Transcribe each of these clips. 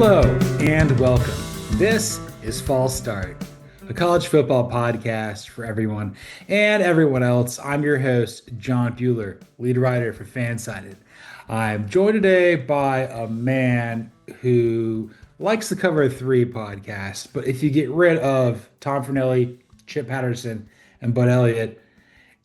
Hello and welcome. This is Fall Start, a college football podcast for everyone and everyone else. I'm your host, John Buhler, lead writer for Fansided. I'm joined today by a man who likes to cover three podcasts, but if you get rid of Tom Fernelli, Chip Patterson, and Bud Elliott,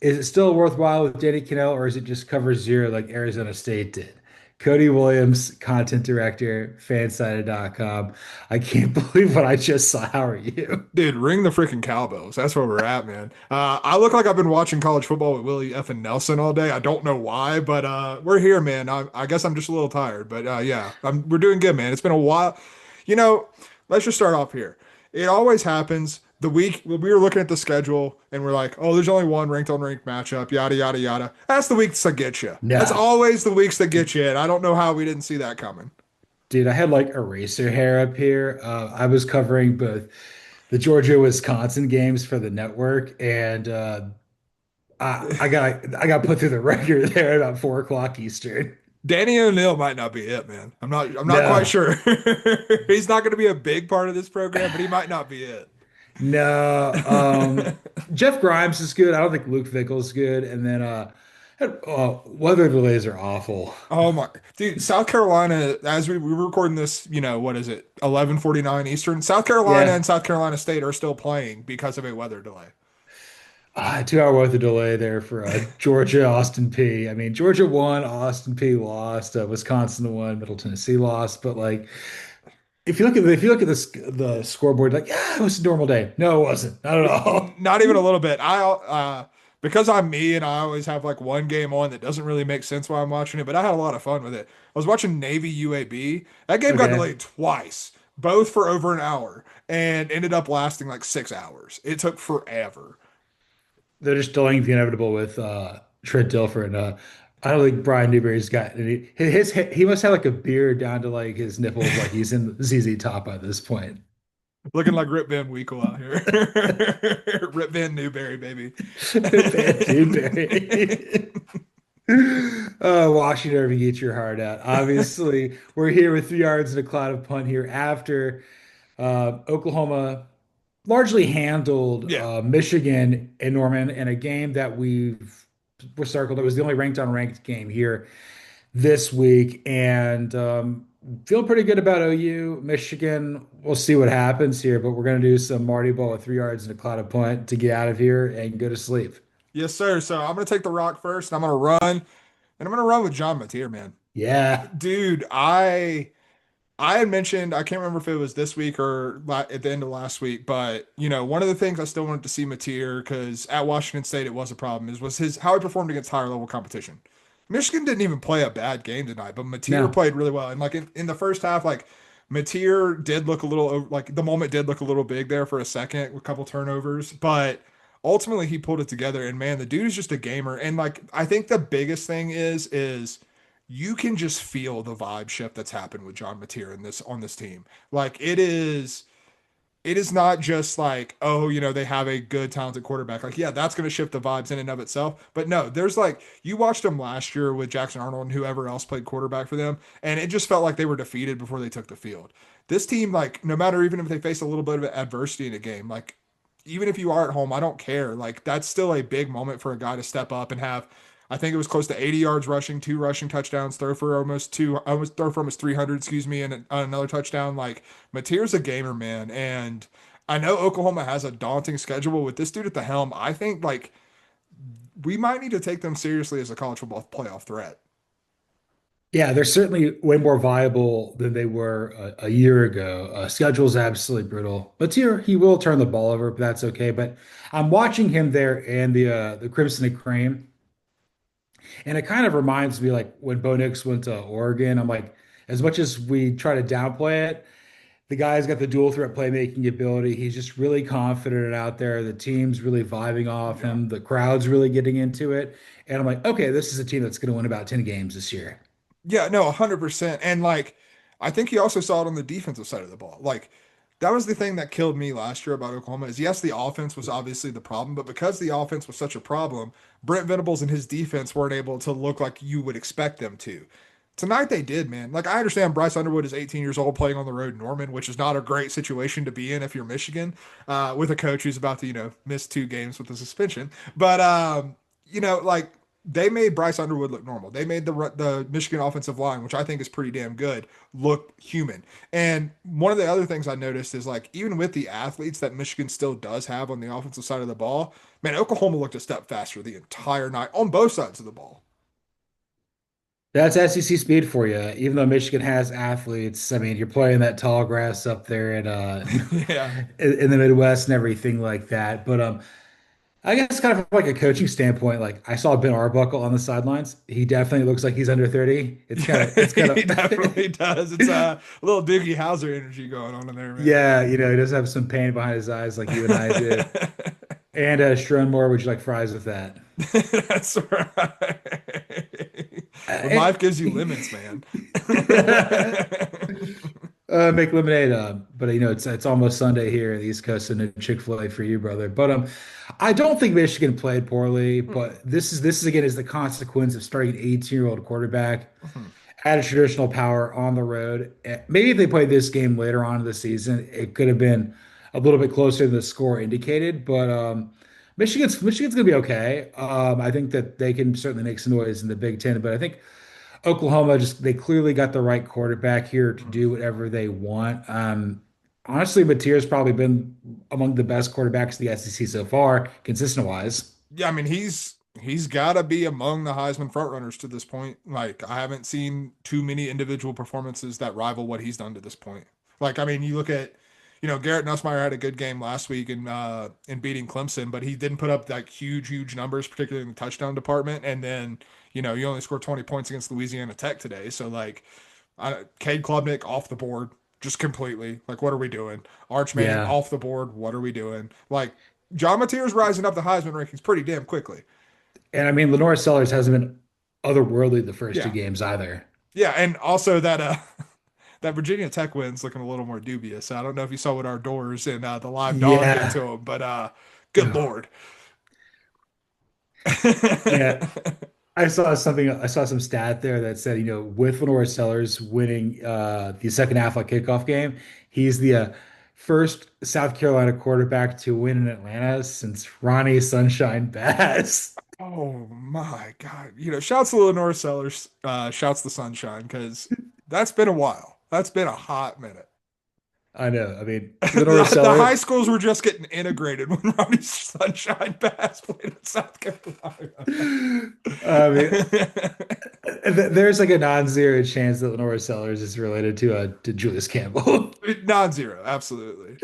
is it still worthwhile with Danny Cannell, or is it just cover zero like Arizona State did? Cody Williams, content director, fansided.com. I can't believe what I just saw. How are you? Dude, ring the freaking cowbells. That's where we're at, man. I look like I've been watching college football with Willie F. and Nelson all day. I don't know why, but we're here, man. I guess I'm just a little tired, but yeah, we're doing good, man. It's been a while. You know, let's just start off here. It always happens. The week we were looking at the schedule and we're like, oh, there's only one ranked on ranked matchup, yada, yada, yada. That's the weeks that get you. That's No. always the weeks that get you. And I don't know how we didn't see that coming. Dude, I had like eraser hair up here. I was covering both the Georgia Wisconsin games for the network, and I got put through the record there at about 4 o'clock Eastern. Danny O'Neill might not be it, man. I'm not quite No, sure. He's not going to be a big part of this program, but he might not be it. no. Jeff Grimes is good. I don't think Luke Fickle's is good. And then weather delays are awful. Oh my dude, South Carolina, as we were recording this, what is it, 11:49 Eastern? South Carolina Yeah. and South Carolina State are still playing because of a weather delay. 2 hour weather delay there for Georgia, Austin P. I mean, Georgia won, Austin P lost, Wisconsin won, Middle Tennessee lost. But like, if you look at the scoreboard, like, yeah, it was a normal day. No, it wasn't. Not at all. Not even a little bit. Because I'm me and I always have like one game on that doesn't really make sense while I'm watching it, but I had a lot of fun with it. I was watching Navy UAB. That game got Okay. delayed twice, both for over an hour, and ended up lasting like 6 hours. It took forever. They're just delaying the inevitable with Trent Dilfer. I don't think Brian Newberry's got any. He must have like a beard down to like his nipples, like he's in ZZ Top by this point. Looking like Rip Van Winkle out here. Rip Van Newberry, baby. Van Newberry. Washington, Irving, get your heart out. Obviously, we're here with 3 yards and a cloud of punt here after Oklahoma largely handled Yeah. Michigan and Norman in a game that were circled. It was the only ranked on ranked game here this week, and feel pretty good about OU. Michigan, we'll see what happens here, but we're going to do some Marty Ball with 3 yards and a cloud of punt to get out of here and go to sleep. Yes, sir. So I'm gonna take the rock first, and I'm gonna run, and I'm gonna run with John Mateer, man. Yeah. Dude, I had mentioned, I can't remember if it was this week or at the end of last week, but one of the things I still wanted to see Mateer, because at Washington State it was a problem, was his how he performed against higher level competition. Michigan didn't even play a bad game tonight, but Mateer No. played really well. And like in the first half, like Mateer did look a little like the moment did look a little big there for a second with a couple turnovers, but ultimately he pulled it together. And man, the dude is just a gamer. And like I think the biggest thing is you can just feel the vibe shift that's happened with John Mateer in this on this team. Like it is not just like, oh, they have a good, talented quarterback. Like, yeah, that's going to shift the vibes in and of itself. But no, there's like, you watched them last year with Jackson Arnold and whoever else played quarterback for them, and it just felt like they were defeated before they took the field. This team, like, no matter even if they face a little bit of adversity in a game, like, even if you are at home, I don't care. Like, that's still a big moment for a guy to step up and have. I think it was close to 80 yards rushing, two rushing touchdowns, throw for almost 300, excuse me, and another touchdown. Like Mateer's a gamer, man, and I know Oklahoma has a daunting schedule with this dude at the helm. I think like we might need to take them seriously as a college football playoff threat. Yeah, they're certainly way more viable than they were a year ago. Schedule's absolutely brutal. But here he will turn the ball over, but that's okay. But I'm watching him there in the Crimson and Cream, and it kind of reminds me like when Bo Nix went to Oregon. I'm like, as much as we try to downplay it, the guy's got the dual threat playmaking ability. He's just really confident out there. The team's really vibing off Yeah. him. The crowd's really getting into it. And I'm like, okay, this is a team that's going to win about 10 games this year. Yeah, no, 100%. And like, I think you also saw it on the defensive side of the ball. Like, that was the thing that killed me last year about Oklahoma is yes, the offense was obviously the problem, but because the offense was such a problem, Brent Venables and his defense weren't able to look like you would expect them to. Tonight they did, man. Like I understand Bryce Underwood is 18 years old playing on the road in Norman, which is not a great situation to be in if you're Michigan, with a coach who's about to, miss 2 games with a suspension. But like they made Bryce Underwood look normal. They made the Michigan offensive line, which I think is pretty damn good, look human. And one of the other things I noticed is like even with the athletes that Michigan still does have on the offensive side of the ball, man, Oklahoma looked a step faster the entire night on both sides of the ball. That's SEC speed for you. Even though Michigan has athletes, I mean, you're playing that tall grass up there in Yeah. in the Midwest and everything like that. But I guess kind of from like a coaching standpoint, like I saw Ben Arbuckle on the sidelines. He definitely looks like he's under 30. Yeah, It's kind he definitely does. It's of a little Doogie Howser energy going on in there, man. yeah, he does have some pain behind his eyes like you and I do. And Moore, would you like fries with that? That's right. When And life gives you lemons, man. make lemonade. But it's almost Sunday here in the East Coast, and no Chick-fil-A for you, brother. But I don't think Michigan played poorly, Mm-mm. but this is again is the consequence of starting an 18-year-old quarterback Mhm. at a traditional power on the road. Maybe if they played this game later on in the season, it could have been a little bit closer than the score indicated. But Michigan's gonna be okay. I think that they can certainly make some noise in the Big Ten, but I think Oklahoma just they clearly got the right quarterback here to Mhm. do whatever they want. Honestly, Mateer's probably been among the best quarterbacks in the SEC so far, consistent wise. Yeah, I mean he's got to be among the Heisman frontrunners to this point. Like I haven't seen too many individual performances that rival what he's done to this point. Like I mean, you look at Garrett Nussmeier had a good game last week in beating Clemson, but he didn't put up like huge numbers, particularly in the touchdown department. And then you only scored 20 points against Louisiana Tech today. So like, Cade Klubnik off the board just completely. Like, what are we doing? Arch Manning Yeah. off the board. What are we doing? Like, John Mateer's rising up the Heisman rankings pretty damn quickly. And I mean, Lenore Sellers hasn't been otherworldly the first two Yeah, games either. yeah, and also that that Virginia Tech win's looking a little more dubious. I don't know if you saw what our doors and the live dog did to Yeah. him, but good Ugh. lord. Yeah. I saw some stat there that said, with Lenore Sellers winning the second half like kickoff game, he's the first South Carolina quarterback to win in Atlanta since Ronnie Sunshine Bass. Oh my God. Shouts to Lenore Sellers, shouts to Sunshine, because that's been a while. That's been a hot minute. I know. I mean, Lenore The high Sellers. schools were just getting integrated when Ronnie Sunshine Bass played in South Carolina. I mean, there's like a non-zero chance that Lenore Sellers is related to Julius Campbell. Non-zero, absolutely.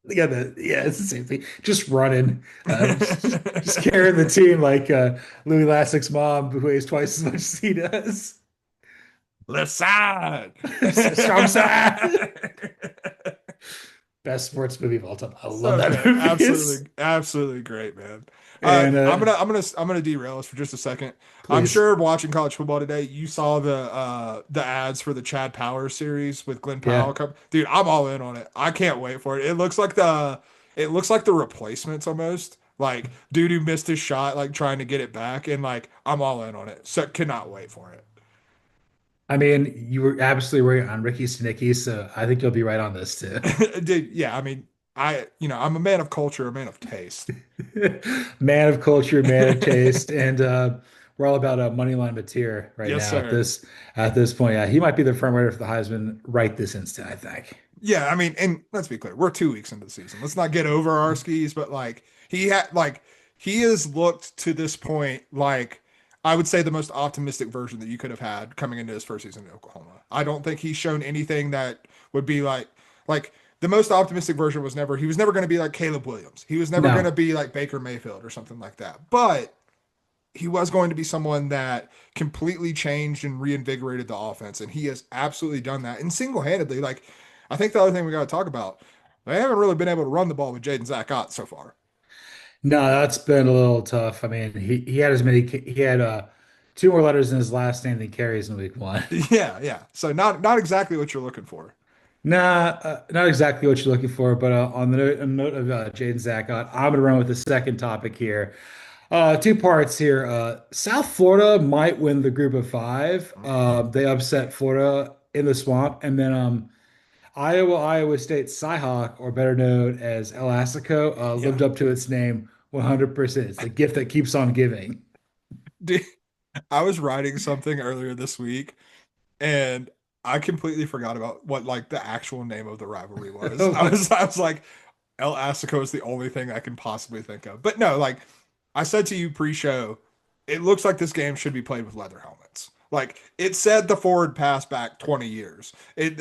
Yeah, it's the same thing. Just running, just carrying the team like Louis Lassik's mom, who weighs twice as much as he does. Left side. Strong side. Best sports movie of all time. I love So that good. movie. Absolutely great, man. And I'm gonna derail us for just a second. I'm please, sure watching college football today, you saw the ads for the Chad Powers series with Glenn yeah. Powell. Dude, I'm all in on it. I can't wait for it. It looks like the replacements almost. Like dude who missed his shot, like trying to get it back, and like I'm all in on it. So cannot wait for it. I mean, you were absolutely right on Ricky Stenicki, so I think you'll be right on this too. Dude, yeah, I mean, I'm a man of culture, a man of taste. Man of culture, man of taste, and we're all about moneyline material right Yes, now sir. at this point. Yeah, he might be the front runner for the Heisman right this instant, I think. Yeah, I mean, and let's be clear, we're 2 weeks into the season. Let's not get over our skis, but he has looked to this point like I would say the most optimistic version that you could have had coming into his first season in Oklahoma. I don't think he's shown anything that would be like the most optimistic version he was never going to be like Caleb Williams. He was never going to No, be like Baker Mayfield or something like that. But he was going to be someone that completely changed and reinvigorated the offense, and he has absolutely done that. And single-handedly, like I think the other thing we got to talk about, they haven't really been able to run the ball with Jaden Zackott so far. no, that's been a little tough. I mean, he had two more letters in his last name than carries in week one. Yeah, yeah. So not exactly what you're looking for. Nah, not exactly what you're looking for, but on the note of Jaden Zackott, I'm gonna run with the second topic here. Two parts here. South Florida might win the group of five. They upset Florida in the swamp, and then Iowa State Cyhawk, or better known as El Assico, Yeah. lived up to its name 100%. It's the gift that keeps on giving. Dude, I was writing something earlier this week and I completely forgot about what like the actual name of the rivalry was. Oh my, I was like, El Assico is the only thing I can possibly think of. But no, like I said to you pre-show, it looks like this game should be played with leather helmets. Like it said the forward pass back 20 years.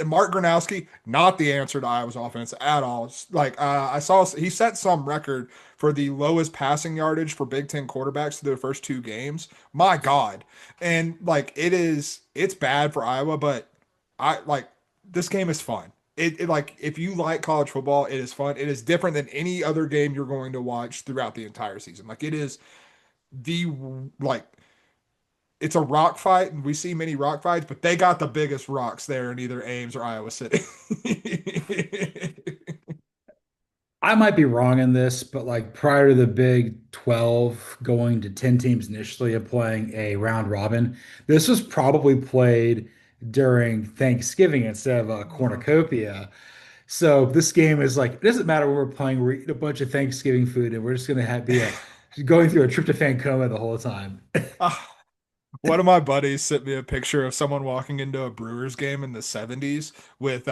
Mark Gronowski, not the answer to Iowa's offense at all. Like I saw he set some record for the lowest passing yardage for Big Ten quarterbacks through their first two games. My God. And like it's bad for Iowa, but I like this game is fun. Like if you like college football, it is fun. It is different than any other game you're going to watch throughout the entire season. Like it is the like it's a rock fight, and we see many rock fights, but they got the biggest rocks there in either Ames or Iowa City. I might be wrong in this, but like prior to the Big 12 going to 10 teams initially and playing a round robin, this was probably played during Thanksgiving instead of a Mhm. cornucopia. So this game is like, it doesn't matter when we're playing, we're eating a bunch of Thanksgiving food and we're just going to be going through a tryptophan coma the whole time. Ah, one of my buddies sent me a picture of someone walking into a Brewers game in the 70s with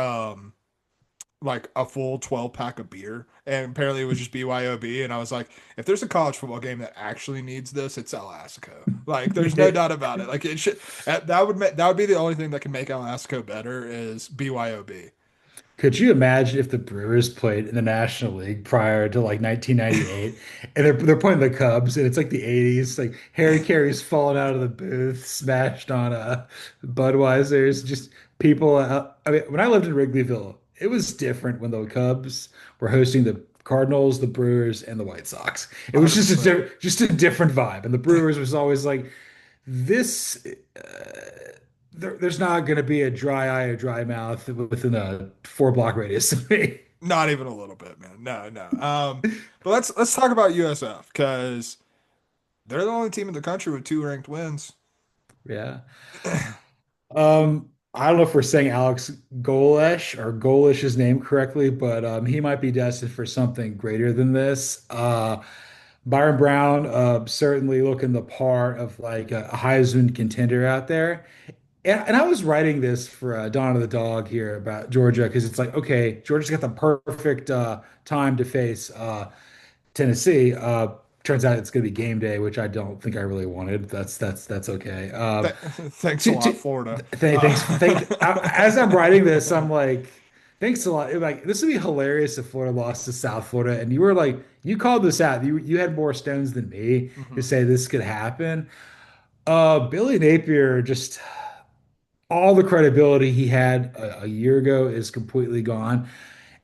like a full 12 pack of beer, and apparently it was just BYOB. And I was like, if there's a college football game that actually needs this, it's El Assico. Like there's no doubt about it. Like it should that would be the only thing that can make El Assico better is BYOB. Could you imagine if the Brewers played in the National League prior to like 1998 and they're playing the Cubs and it's like the 80s, like Harry Carey's falling out of the booth, smashed on Budweiser's, just people I mean, when I lived in Wrigleyville, it was different when the Cubs were hosting the Cardinals, the Brewers, and the White Sox. It was just 100%. just a different vibe. And the Brewers was always like this there's not going to be a dry eye or dry mouth within a 4 block radius of me. Not even a little bit, man. No, no. But let's talk about USF because they're the only team in the country with two ranked wins. Yeah. I don't know if we're saying Alex Golesh or Golish's name correctly, but he might be destined for something greater than this. Byron Brown, certainly looking the part of like a Heisman contender out there. And I was writing this for Dawn of the Dog here about Georgia because it's like, okay, Georgia's got the perfect time to face Tennessee. Turns out it's going to be game day, which I don't think I really wanted. That's okay. Thanks a To, lot, Florida. as I'm writing this, I'm like, thanks a lot. Like this would be hilarious if Florida lost to South Florida, and you were like, you called this out. You had more stones than me to Mhm. say this could happen. Billy Napier just all the credibility he had a year ago is completely gone.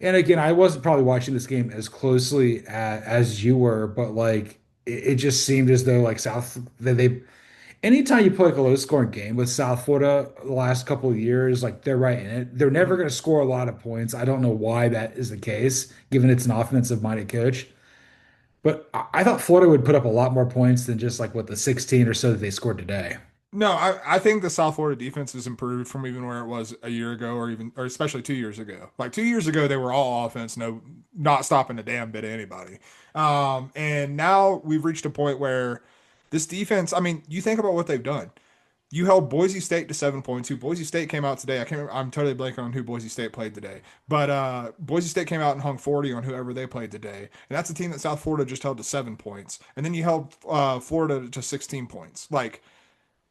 And again, I wasn't probably watching this game as closely as you were, but like it just seemed as though like South that they anytime you play like a low scoring game with South Florida the last couple of years, like they're right in it. They're never Mhm. going to score a lot of points. I don't know why that is the case, given it's an offensive minded coach. But I thought Florida would put up a lot more points than just like what the 16 or so that they scored today. No, I think the South Florida defense has improved from even where it was a year ago, or especially 2 years ago. Like 2 years ago, they were all offense, no, not stopping a damn bit of anybody. And now we've reached a point where this defense. I mean, you think about what they've done. You held Boise State to 7 points. Who Boise State came out today? I can't. Remember, I'm totally blanking on who Boise State played today. But Boise State came out and hung 40 on whoever they played today, and that's a team that South Florida just held to 7 points. And then you held Florida to 16 points. Like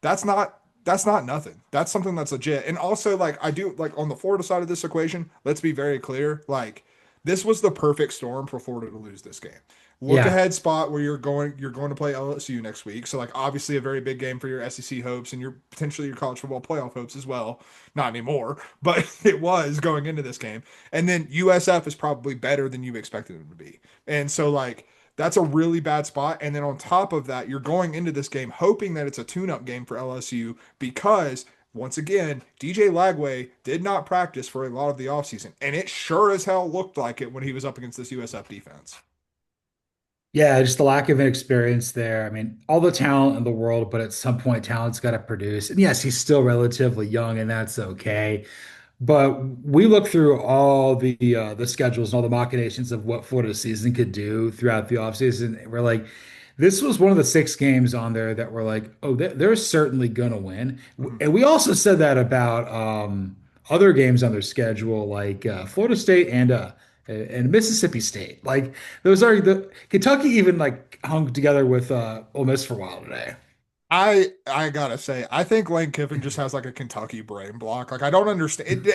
that's not nothing. That's something that's legit. And also, like I do like on the Florida side of this equation, let's be very clear. Like this was the perfect storm for Florida to lose this game. Look Yeah. ahead spot where you're going to play LSU next week. So like obviously a very big game for your SEC hopes and your potentially your college football playoff hopes as well. Not anymore, but it was going into this game. And then USF is probably better than you expected them to be. And so like that's a really bad spot. And then on top of that, you're going into this game hoping that it's a tune-up game for LSU because once again, DJ Lagway did not practice for a lot of the offseason. And it sure as hell looked like it when he was up against this USF defense. Yeah, just the lack of experience there. I mean, all the talent in the world, but at some point, talent's got to produce. And yes, he's still relatively young, and that's okay. But we looked through all the schedules and all the machinations of what Florida's season could do throughout the offseason. We're like, this was one of the six games on there that we're like, oh, they're certainly gonna win. Mhm. And we also said that about other games on their schedule, like Florida State and Mississippi State. Like those are the Kentucky even like hung together with Ole Miss for a while today. I gotta say, I think Lane Kiffin just has like a Kentucky brain block. Like I don't understand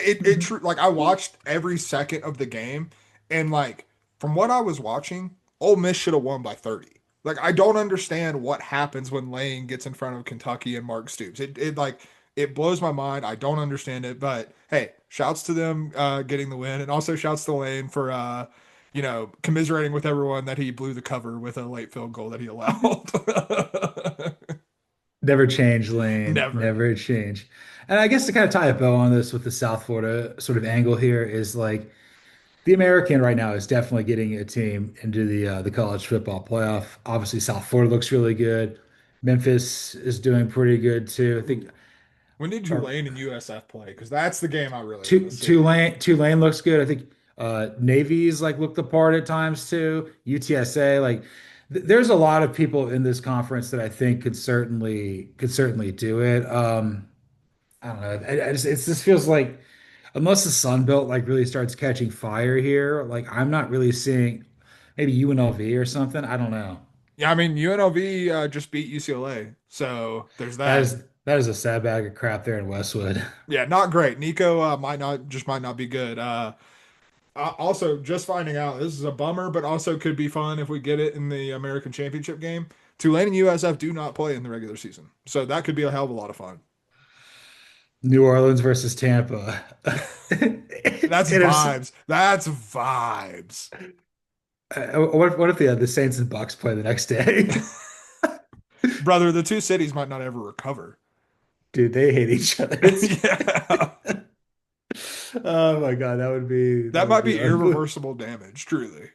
like I watched every second of the game, and like from what I was watching, Ole Miss should have won by 30. Like I don't understand what happens when Lane gets in front of Kentucky and Mark Stoops. It like it blows my mind. I don't understand it, but hey, shouts to them getting the win, and also shouts to Lane for commiserating with everyone that he blew the cover with a late field goal that he allowed. Never change, Lane. Never. Never change. And I guess to kind of tie a bow on this with the South Florida sort of angle here is like the American right now is definitely getting a team into the college football playoff. Obviously, South Florida looks really good. Memphis is doing pretty good too. I think When did or Tulane and USF play? Because that's the game I really want to see. Tulane looks good. I think Navy's like looked the part at times too. UTSA like there's a lot of people in this conference that I think could certainly do it. I don't know. It just feels like unless the Sun Belt like really starts catching fire here, like I'm not really seeing maybe UNLV or something. I don't know. Yeah, I mean UNLV just beat UCLA, so there's That that. is that is a sad bag of crap there in Westwood. Yeah, not great. Nico might not be good. Also, just finding out this is a bummer, but also could be fun if we get it in the American Championship game. Tulane and USF do not play in the regular season, so that could be a hell of a lot of fun. New Orleans versus Tampa. That's vibes. That's vibes. What if the Saints and Bucks play the next day? Brother, the two cities might not ever recover. Dude, they hate each other. It's Yeah. oh my God, that would be that That would might be be unbelievable. irreversible damage, truly.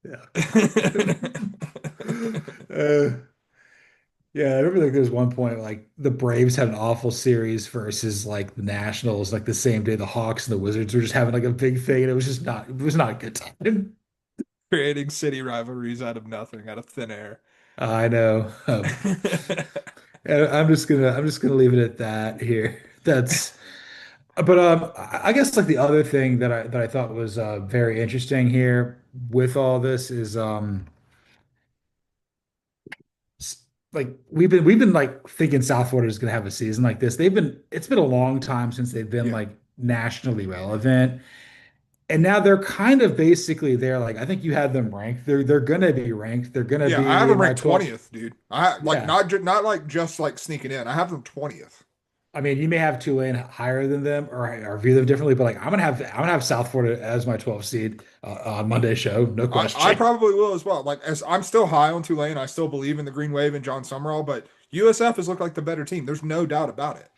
Yeah. Uh, yeah, I remember like there was one point like the Braves had an awful series versus like the Nationals, like the same day the Hawks and the Wizards were just having like a big thing, and it was not a good time. Creating city rivalries out of nothing, out of thin air. I know. I'm just gonna leave it at that here. But I guess like the other thing that I thought was very interesting here with all this is like we've been like thinking South Florida is gonna have a season like this. It's been a long time since they've been Yeah. like nationally relevant. And now they're kind of basically there. Like I think you had them ranked. They're gonna be ranked. They're gonna Yeah, I have be in them my ranked 12th. 20th, dude. I like Yeah. not like just like sneaking in. I have them 20th. I mean, you may have Tulane higher than them or view them differently, but like I'm gonna have South Florida as my 12th seed on Monday's show, no I question. probably will as well. Like as I'm still high on Tulane, I still believe in the Green Wave and John Summerall, but USF has looked like the better team. There's no doubt about it.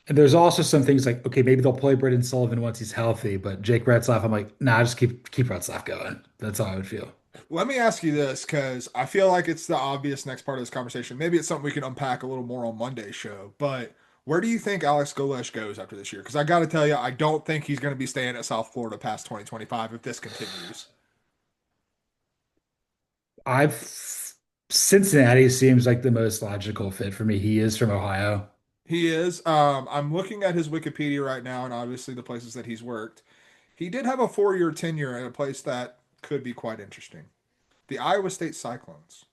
And there's also some things like, okay, maybe they'll play Braden Sullivan once he's healthy, but Jake Retzlaff, I'm like, nah, just keep Retzlaff going. That's how I would feel. Let me ask you this, because I feel like it's the obvious next part of this conversation. Maybe it's something we can unpack a little more on Monday's show, but where do you think Alex Golesh goes after this year? Because I got to tell you, I don't think he's going to be staying at South Florida past 2025 if this continues. I've Cincinnati seems like the most logical fit for me. He is from Ohio. He is. I'm looking at his Wikipedia right now, and obviously the places that he's worked. He did have a 4-year tenure at a place that could be quite interesting. The Iowa State Cyclones.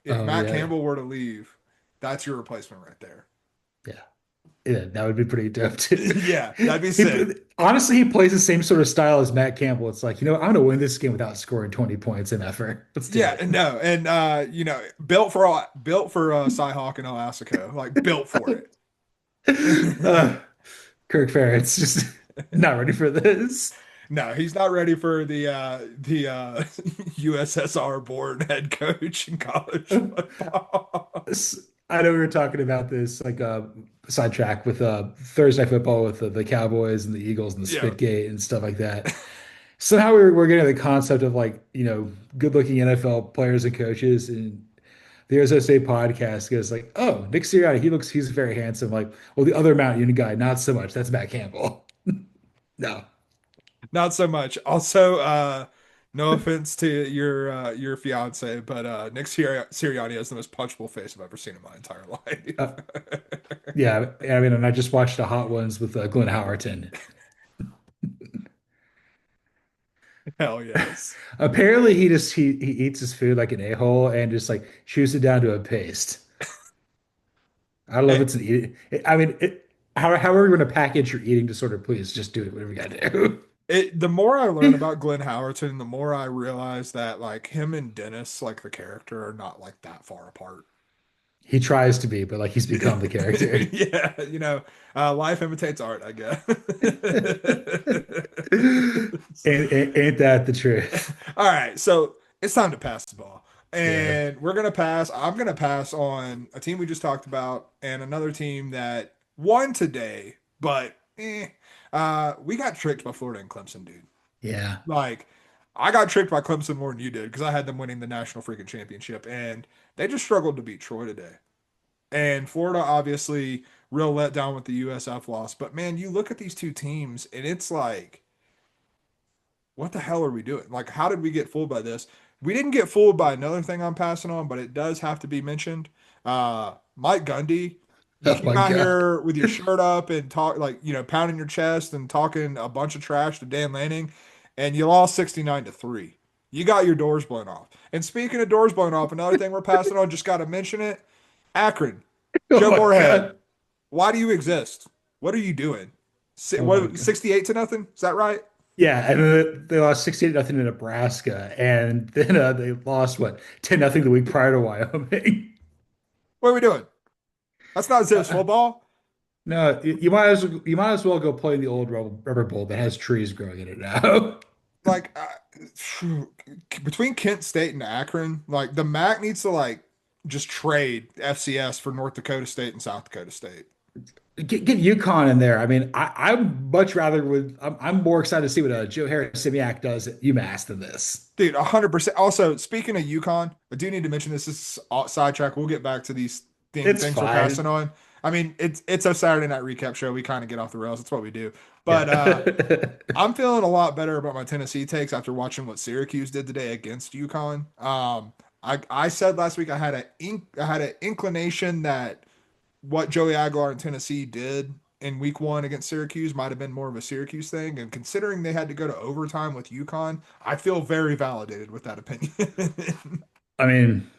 If Oh Matt yeah. Campbell were to leave, that's your replacement right there. Yeah. Yeah, that would be pretty dope too. Yeah, that'd be He sick. honestly he plays the same sort of style as Matt Campbell. It's like, I'm gonna win this game without scoring 20 points in effort. Let's do Yeah, it. no, and built for Cyhawk and Elastico, like built for it. Uh, Kirk Ferentz just not ready for this. No, he's not ready for the USSR born head coach in college football. I know we were talking about this like sidetrack with Thursday Night Football with the Cowboys and the Eagles and the Yeah, Spitgate and stuff like that. Somehow we're getting the concept of like, good-looking NFL players and coaches, and the Arizona State podcast goes like, "Oh, Nick Sirianni, he's very handsome." Like, well, the other Mount Union guy, not so much. That's Matt Campbell. No. Not so much. Also, no offense to your fiance, but Sirianni has the most punchable face I've ever seen in my entire life. Uh, yeah, I mean, and I just watched the Hot Ones with Glenn Howerton. Hell yes. Apparently, he eats his food like an a-hole and just like chews it down to a paste. I don't know if It, it's an eat. I mean, how are we going to package your eating disorder? Please just do it. Whatever you got to do. the more I learn about Glenn Howerton, the more I realize that like him and Dennis, like the character, are not like that far apart. He tries to be, but like he's become the character. Yeah, life imitates art, I guess. Ain't that the truth? All right, so it's time to pass the ball. Yeah. And we're gonna pass. I'm gonna pass on a team we just talked about and another team that won today, but we got tricked by Florida and Clemson, dude. Yeah. Like, I got tricked by Clemson more than you did because I had them winning the national freaking championship, and they just struggled to beat Troy today. And Florida, obviously, real letdown with the USF loss. But man, you look at these two teams, and it's like, what the hell are we doing? Like, how did we get fooled by this? We didn't get fooled by another thing I'm passing on, but it does have to be mentioned. Mike Gundy, you Oh came my out God. here with your shirt up and talk like, pounding your chest and talking a bunch of trash to Dan Lanning, and you lost 69-3. You got your doors blown off. And speaking of doors blown off, another thing we're passing on, just got to mention it. Akron, Oh Joe my Moorhead, God. why do you exist? What are you doing? Oh my What, God. 68-0? Is that right? Yeah, and then they lost 68-0 to Nebraska, and then they lost what 10-0 the week prior to Wyoming. What are we doing? That's not Zips Uh, football. no, you might as well go play in the old rubber bowl that has trees growing in it now. Like between Kent State and Akron, like the MAC needs to like just trade FCS for North Dakota State and South Dakota State. Get UConn in there. I mean, I'm much rather would I'm more excited to see what Joe Harris Simiak does at UMass than this. Dude, 100%. Also, speaking of UConn, I do need to mention this is sidetrack. We'll get back to these It's things we're passing fine. on. I mean, it's a Saturday night recap show. We kind of get off the rails. That's what we do. But Yeah. I'm feeling a lot better about my Tennessee takes after watching what Syracuse did today against UConn. I said last week I had an inclination that what Joey Aguilar in Tennessee did in week one against Syracuse might have been more of a Syracuse thing. And considering they had to go to overtime with UConn, I feel very validated with that opinion. I mean,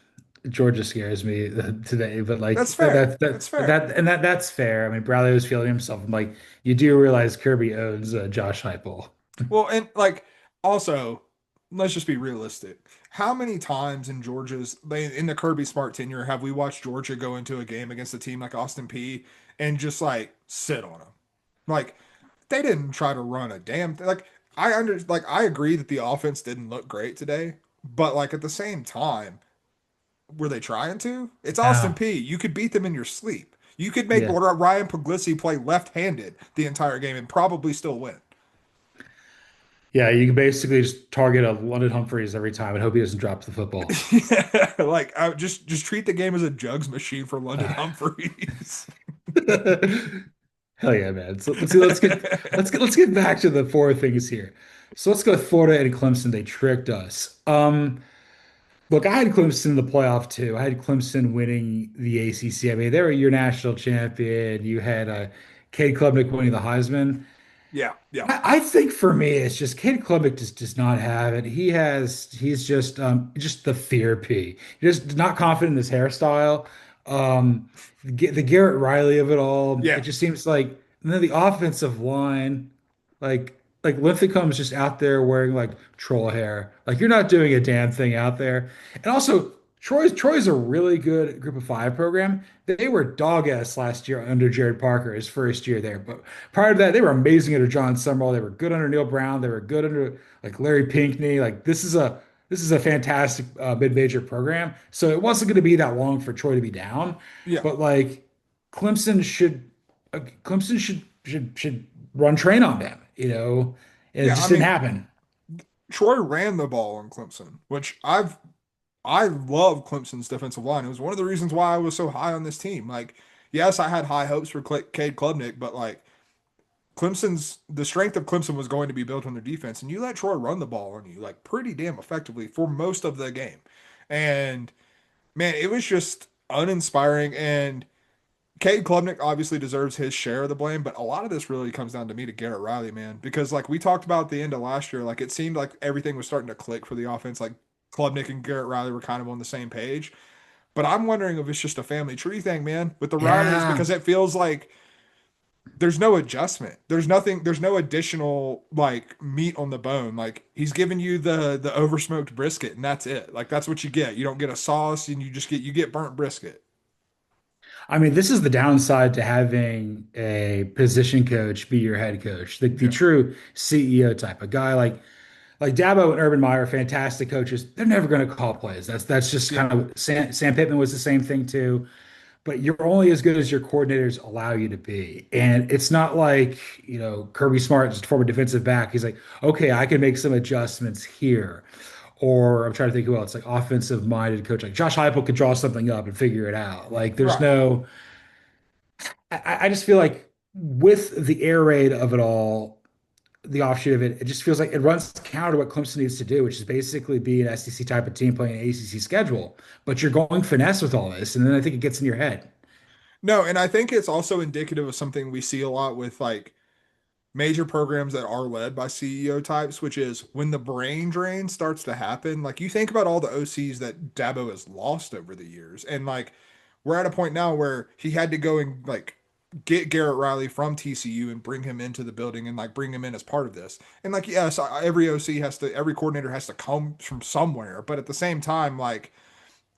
Georgia scares me today, but That's like fair. That's fair. that's fair. I mean, Bradley was feeling himself. I'm like, you do realize Kirby owns Josh Heupel. Well, and like also, let's just be realistic. How many times in in the Kirby Smart tenure have we watched Georgia go into a game against a team like Austin P and just like sit on them? Like they didn't try to run a damn thing. Like I agree that the offense didn't look great today, but like at the same time, were they trying to? It's Austin No, P. You could beat them in your sleep. You could make yeah, Ryan Puglisi play left-handed the entire game and probably still win. yeah. You can basically just target a London Humphreys every time and hope he doesn't drop the football. Yeah, like I just treat the game as a jugs machine for London Humphreys. Hell yeah, man. So let's get back to the four things here. So let's go with Florida and Clemson. They tricked us. Look, I had Clemson in the playoff too. I had Clemson winning the ACC. I mean, they were your national champion. You had Cade Klubnik winning the Heisman. Yeah, yeah, I think for me, it's just Cade Klubnik just does not have it. He's just the fear P. Just not confident in his hairstyle. The Garrett Riley of it all. It yeah, just seems like and then the offensive line, like Linthicum's just out there wearing like troll hair. Like you're not doing a damn thing out there. And also Troy's a really good group of five program. They were dog ass last year under Jared Parker, his first year there. But prior to that, they were amazing under John Summerall. They were good under Neil Brown. They were good under like Larry Pinkney. Like this is a fantastic mid-major program. So it wasn't going to be that long for Troy to be down. yeah, But like Clemson should run train on them, and it yeah. I just didn't mean, happen. Troy ran the ball on Clemson, which I love Clemson's defensive line. It was one of the reasons why I was so high on this team. Like, yes, I had high hopes for Cade Klubnik, but like the strength of Clemson was going to be built on their defense, and you let Troy run the ball on you like pretty damn effectively for most of the game. And man, it was just uninspiring. And Cade Klubnik obviously deserves his share of the blame, but a lot of this really comes down to me to Garrett Riley, man, because like we talked about at the end of last year, like it seemed like everything was starting to click for the offense. Like Klubnik and Garrett Riley were kind of on the same page. But I'm wondering if it's just a family tree thing, man, with the Rileys, Yeah. because it feels like there's no adjustment. There's nothing, there's no additional like meat on the bone. Like he's giving you the oversmoked brisket and that's it. Like that's what you get. You don't get a sauce and you get burnt brisket. I mean, this is the downside to having a position coach be your head coach, the Yeah. true CEO type, a guy like Dabo and Urban Meyer, fantastic coaches. They're never going to call plays. That's just Yeah. kind of Sam Pittman was the same thing too. But you're only as good as your coordinators allow you to be. And it's not like, Kirby Smart, just former defensive back. He's like, okay, I can make some adjustments here. Or I'm trying to think who else, like offensive minded coach, like Josh Heupel could draw something up and figure it out. Like there's Right. no, I just feel like with the air raid of it all, the offshoot of it, it just feels like it runs counter to what Clemson needs to do, which is basically be an SEC type of team playing an ACC schedule. But you're going finesse with all this, and then I think it gets in your head. No, and I think it's also indicative of something we see a lot with like major programs that are led by CEO types, which is when the brain drain starts to happen. Like you think about all the OCs that Dabo has lost over the years, and like we're at a point now where he had to go and like get Garrett Riley from TCU and bring him into the building and like bring him in as part of this. And like yes, every OC has to, every coordinator has to come from somewhere, but at the same time, like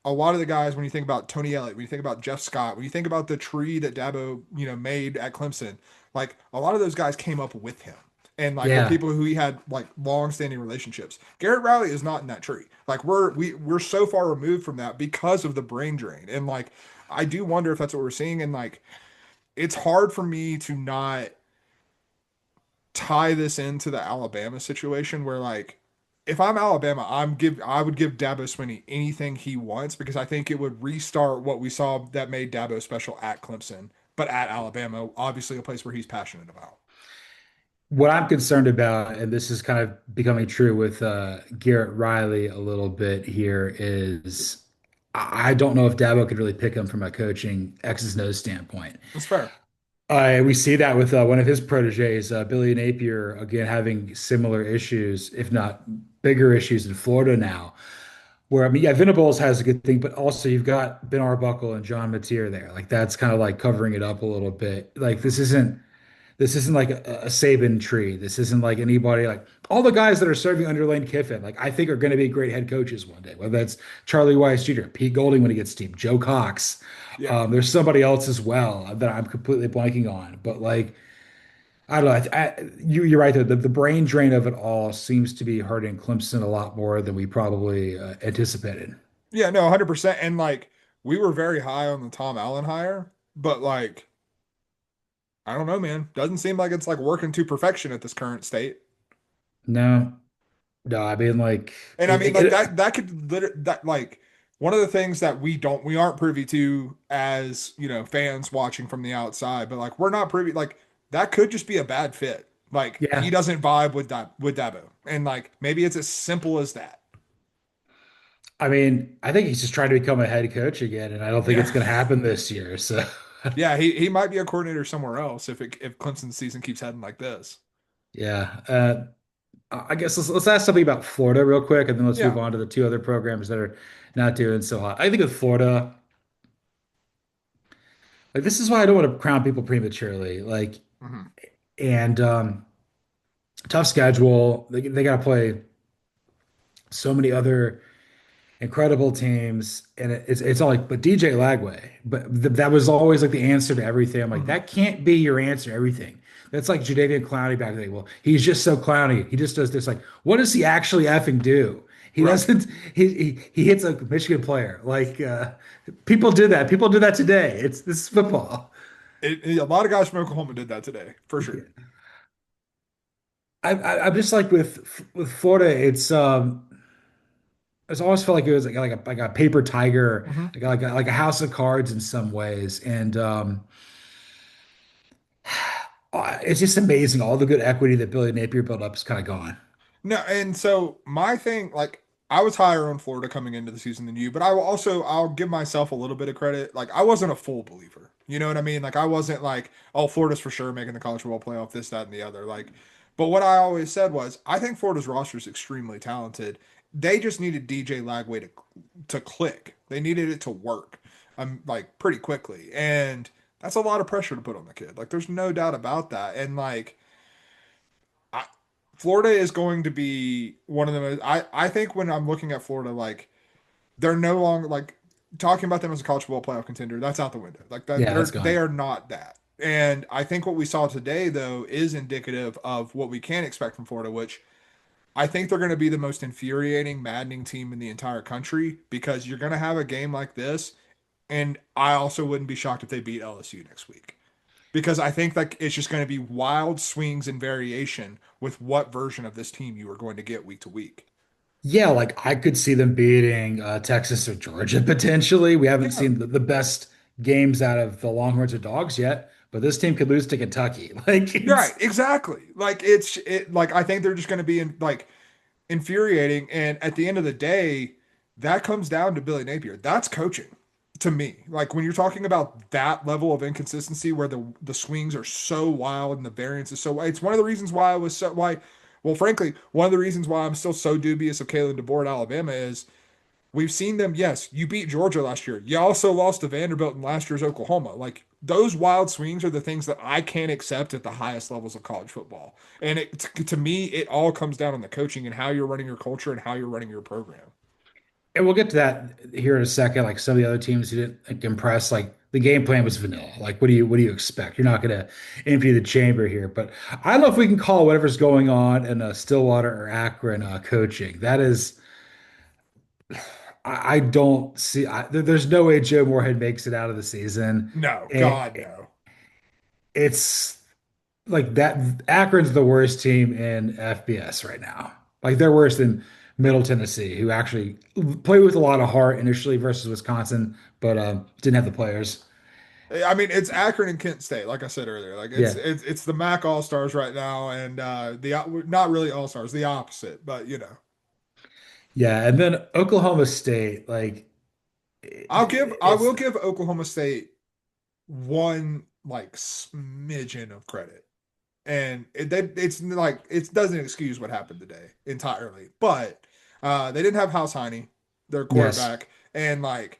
a lot of the guys, when you think about Tony Elliott, when you think about Jeff Scott, when you think about the tree that Dabo, made at Clemson, like a lot of those guys came up with him and like were Yeah. people who he had like long-standing relationships. Garrett Riley is not in that tree. Like we're so far removed from that because of the brain drain. And like I do wonder if that's what we're seeing. And like it's hard for me to not tie this into the Alabama situation where like if I'm Alabama, I would give Dabo Swinney anything he wants because I think it would restart what we saw that made Dabo special at Clemson, but at Alabama, obviously a place where he's passionate about. What I'm concerned about, and this is kind of becoming true with Garrett Riley a little bit here, is I don't know if Dabo could really pick him from a coaching X's and O's standpoint. That's fair. We see that with one of his proteges, Billy Napier, again having similar issues, if not bigger issues in Florida now. Where I mean, yeah, Venables has a good thing, but also you've got Ben Arbuckle and John Mateer there. Like that's kind of like covering it up a little bit. Like this isn't like a Saban tree. This isn't like anybody like all the guys that are serving under Lane Kiffin, like I think are going to be great head coaches one day, whether that's Charlie Weiss Jr., Pete Golding when he gets team, Joe Cox. Yeah. There's somebody else as well that I'm completely blanking on. But like, I don't know. You're right there. The brain drain of it all seems to be hurting Clemson a lot more than we probably anticipated. Yeah, no, 100%. And like we were very high on the Tom Allen hire, but like I don't know, man. Doesn't seem like it's like working to perfection at this current state. No, no, I mean like And I mean, like that could that like one of the things that we aren't privy to as fans watching from the outside, but like we're not privy like that could just be a bad fit. Like he yeah. doesn't vibe with Dabo, and like maybe it's as simple as that. I mean, I think he's just trying to become a head coach again, and I don't think Yeah, it's going to happen this year. So, yeah, he might be a coordinator somewhere else if Clemson's season keeps heading like this. yeah. I guess let's ask something about Florida real quick, and then let's move Yeah. on to the two other programs that are not doing so hot. I think with Florida, like this is why I don't want to crown people prematurely. Like, Hmm. and tough schedule. They got to play so many other incredible teams, and it's all like, but DJ Lagway, but that was always like the answer to everything. I'm like, Hmm. that can't be your answer to everything. That's like Jadeveon Clowney back then. Well, he's just so clowny. He just does this. Like, what does he actually effing do? He Right. doesn't. He hits a Michigan player. Like people do that. People do that today. This is football. A lot of guys from Oklahoma did that today for sure. I'm just like with Florida, it's always felt like it was like a paper tiger, Mhm. like a house of cards in some ways, and it's just amazing all the good equity that Billy Napier built up is kind of gone. No, and so my thing, like I was higher on Florida coming into the season than you, but I will also I'll give myself a little bit of credit. Like I wasn't a full believer. You know what I mean? Like I wasn't like, oh, Florida's for sure making the college football playoff, this, that, and the other. Like, but what I always said was I think Florida's roster is extremely talented. They just needed DJ Lagway to click. They needed it to work, like pretty quickly, and that's a lot of pressure to put on the kid. Like, there's no doubt about that. And like I, Florida is going to be one of the most. I think when I'm looking at Florida, like they're no longer like talking about them as a college football playoff contender. That's out the window. Like that, Yeah, that's they gone. are not that. And I think what we saw today, though, is indicative of what we can expect from Florida, which I think they're going to be the most infuriating, maddening team in the entire country because you're going to have a game like this. And I also wouldn't be shocked if they beat LSU next week because I think like it's just going to be wild swings and variation with what version of this team you are going to get week to week. Yeah, like I could see them beating Texas or Georgia potentially. We haven't Yeah, seen the best games out of the Longhorns or Dogs yet, but this team could lose to Kentucky. Like right, it's exactly. Like it like I think they're just going to be in like infuriating and at the end of the day that comes down to Billy Napier. That's coaching to me. Like when you're talking about that level of inconsistency where the swings are so wild and the variance is so wide. It's one of the reasons why I was so why well frankly, one of the reasons why I'm still so dubious of Kalen DeBoer at Alabama is we've seen them. Yes, you beat Georgia last year. You also lost to Vanderbilt in last year's Oklahoma. Like those wild swings are the things that I can't accept at the highest levels of college football. And to me, it all comes down on the coaching and how you're running your culture and how you're running your program. and we'll get to that here in a second. Like some of the other teams who didn't like, impress, like the game plan was vanilla. Like what do you expect? You're not gonna empty the chamber here. But I don't know if we can call whatever's going on in Stillwater or Akron coaching. That is I don't see. There's no way Joe Moorhead makes it out of the season. No, God, It, no. it's like that. Akron's the worst team in FBS right now. Like they're worse than Middle Tennessee, who actually played with a lot of heart initially versus Wisconsin, but didn't have the players. I mean, it's Akron and Kent State, like I said earlier. Like Yeah, it's the MAC All Stars right now, and the not really All Stars, the opposite, but you know. yeah, and then Oklahoma State, like I it's will give Oklahoma State one like smidgen of credit. And it's like it doesn't excuse what happened today entirely, but they didn't have House Heine, their yes. quarterback, and like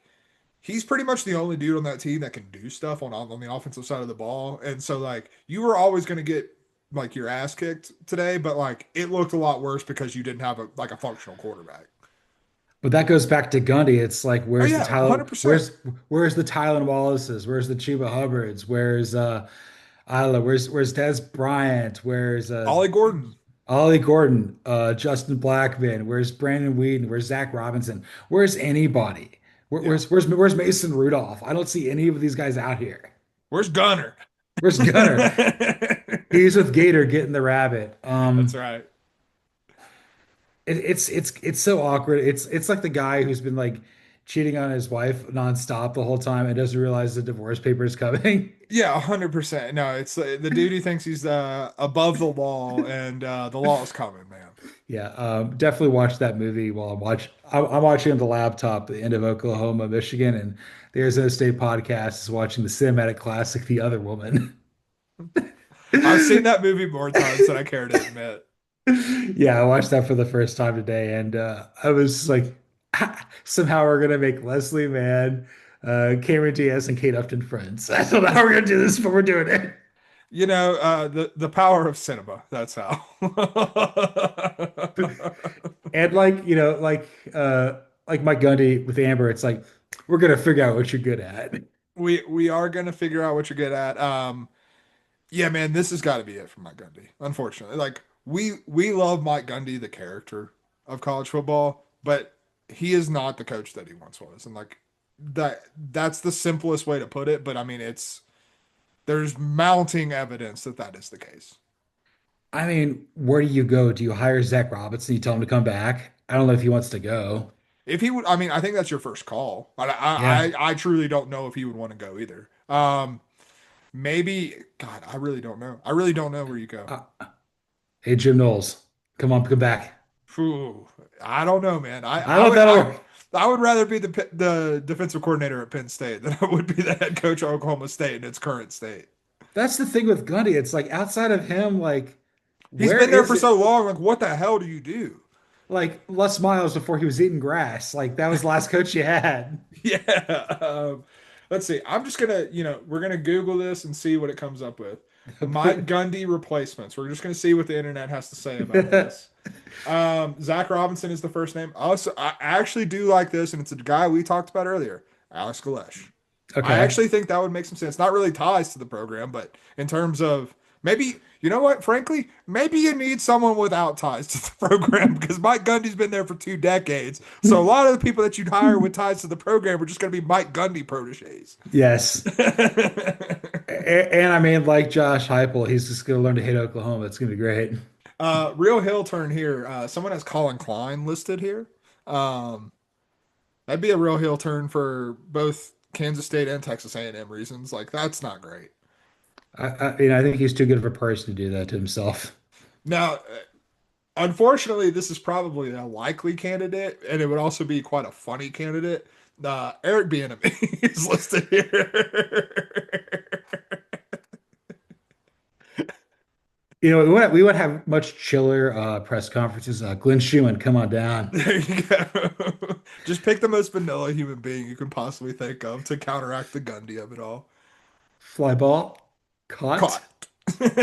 he's pretty much the only dude on that team that can do stuff on the offensive side of the ball. And so like you were always going to get like your ass kicked today, but like it looked a lot worse because you didn't have a functional quarterback. But that goes back to Gundy. It's like, Oh where's the yeah, Tyler? 100%. Where's the Tylen Wallaces? Where's the Chuba Hubbards? Where's I don't know. Where's Des Bryant? Where's Ollie Gordon. Ollie Gordon? Justin Blackman? Where's Brandon Whedon? Where's Zach Robinson? Where's anybody? Yeah. Where's Mason Rudolph? I don't see any of these guys out here. Where's Gunner? Where's Gunner? He's with Gator getting the rabbit. That's right. It's so awkward. It's like the guy who's been like cheating on his wife nonstop the whole time and doesn't realize the divorce paper is coming. Yeah, 100%. No, it's the dude who thinks he's above the law, and the law is coming, man. Yeah, definitely watch that movie while I'm watching on the laptop the end of Oklahoma, Michigan, and the Arizona State podcast is watching the cinematic classic, The Other Woman. I've seen that movie more times than I care to admit. Yeah, I watched that for the first time today, and I was like, somehow we're gonna make Leslie Mann, Cameron Diaz, and Kate Upton friends. I don't know how we're gonna do this, but we're doing it. You know, the power of cinema. That's how. And like Mike Gundy with Amber, it's like we're gonna figure out what you're good at. We are gonna figure out what you're good at. Yeah, man, this has got to be it for Mike Gundy. Unfortunately, like we love Mike Gundy, the character of college football, but he is not the coach that he once was, and like that's the simplest way to put it. But I mean, it's there's mounting evidence that that is the case. I mean, where do you go? Do you hire Zach Robinson? You tell him to come back? I don't know if he wants to go. If he would, I mean, I think that's your first call. But Yeah. I truly don't know if he would want to go either. Maybe, God, I really don't know. I really don't know where you go. Uh, hey, Jim Knowles, come on, come back. Phew, I don't know, man. I don't know if that'll work. I would rather be the defensive coordinator at Penn State than I would be the head coach of Oklahoma State in its current state. That's the thing with Gundy. It's like outside of him, like He's where been there is for it? so long. Like, what the hell do you do? Like Les Miles before he was eating grass. Like that was the last coach you had. Yeah. Let's see. I'm just gonna, we're gonna Google this and see what it comes up with. Mike Gundy replacements. We're just gonna see what the internet has to say about this. Zach Robinson is the first name. Also, I actually do like this, and it's a guy we talked about earlier, Alex Galesh. I Okay. actually think that would make some sense. Not really ties to the program, but in terms of maybe, you know what, frankly, maybe you need someone without ties to the program because Mike Gundy's been there for 2 decades. So a lot of the people that you'd hire with ties to the program are just going to be Mike Gundy proteges. Yes. And I mean, like Josh Heupel, he's just going to learn to hate Oklahoma. It's going to be great. Real hill turn here. Someone has Colin Klein listed here. Um, that'd be a real heel turn for both Kansas State and Texas A&M reasons. Like that's not great. I think he's too good of a person to do that to himself. Now, unfortunately, this is probably a likely candidate, and it would also be quite a funny candidate. Eric Bieniemy is listed here. We would have much chiller press conferences. Glenn Schumann, come on down. There you go. Just pick the most vanilla human being you can possibly think of to counteract the Gundy of it all. Fly ball, caught. Caught. I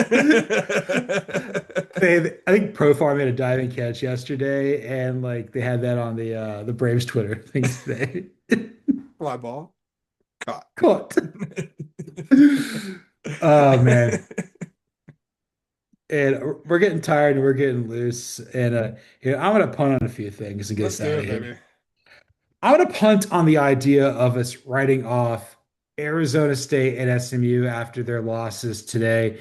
think Profar made a diving catch yesterday, and like they had that on the Braves Twitter thing today. Fly ball. Caught. Caught. Oh man. And we're getting tired and we're getting loose. And I'm gonna punt on a few things and get Let's us do out of it, here. baby. I'm gonna punt on the idea of us writing off Arizona State and SMU after their losses today.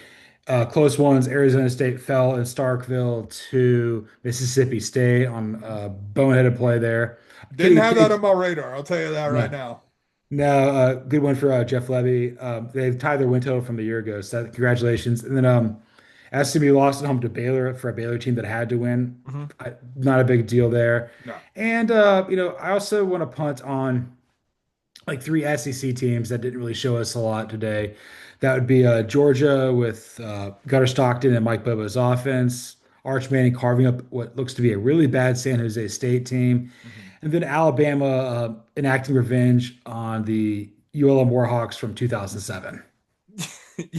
Close ones. Arizona State fell in Starkville to Mississippi State on a boneheaded play there. Didn't Kidding, have that on kidding. my radar. I'll tell you that right No, now. no. Good one for Jeff Levy. They've tied their win total from the year ago. So congratulations. And then SMU lost at home to Baylor for a Baylor team that had to win. Hmm. Not a big deal there. No. And I also want to punt on like three SEC teams that didn't really show us a lot today. That would be Georgia with Gunnar Stockton and Mike Bobo's offense. Arch Manning carving up what looks to be a really bad San Jose State team. Hmm. And then Alabama enacting revenge on the ULM Warhawks from 2007.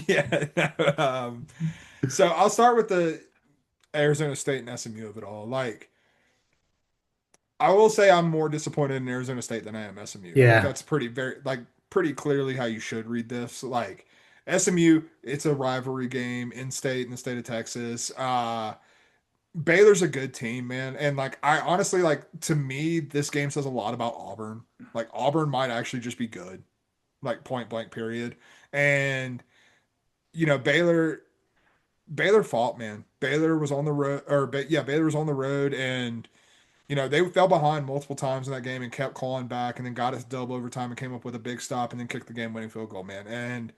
Yeah. No, so I'll start with the Arizona State and SMU of it all. Like, I will say I'm more disappointed in Arizona State than I am SMU. I think Yeah. that's pretty clearly how you should read this. Like SMU, it's a rivalry game in state in the state of Texas. Baylor's a good team, man. And like I honestly like to me, this game says a lot about Auburn. Like Auburn might actually just be good. Like point blank period. And Baylor fought, man. Baylor was on the road yeah, Baylor was on the road and they fell behind multiple times in that game and kept clawing back and then got us double overtime and came up with a big stop and then kicked the game winning field goal, man. And,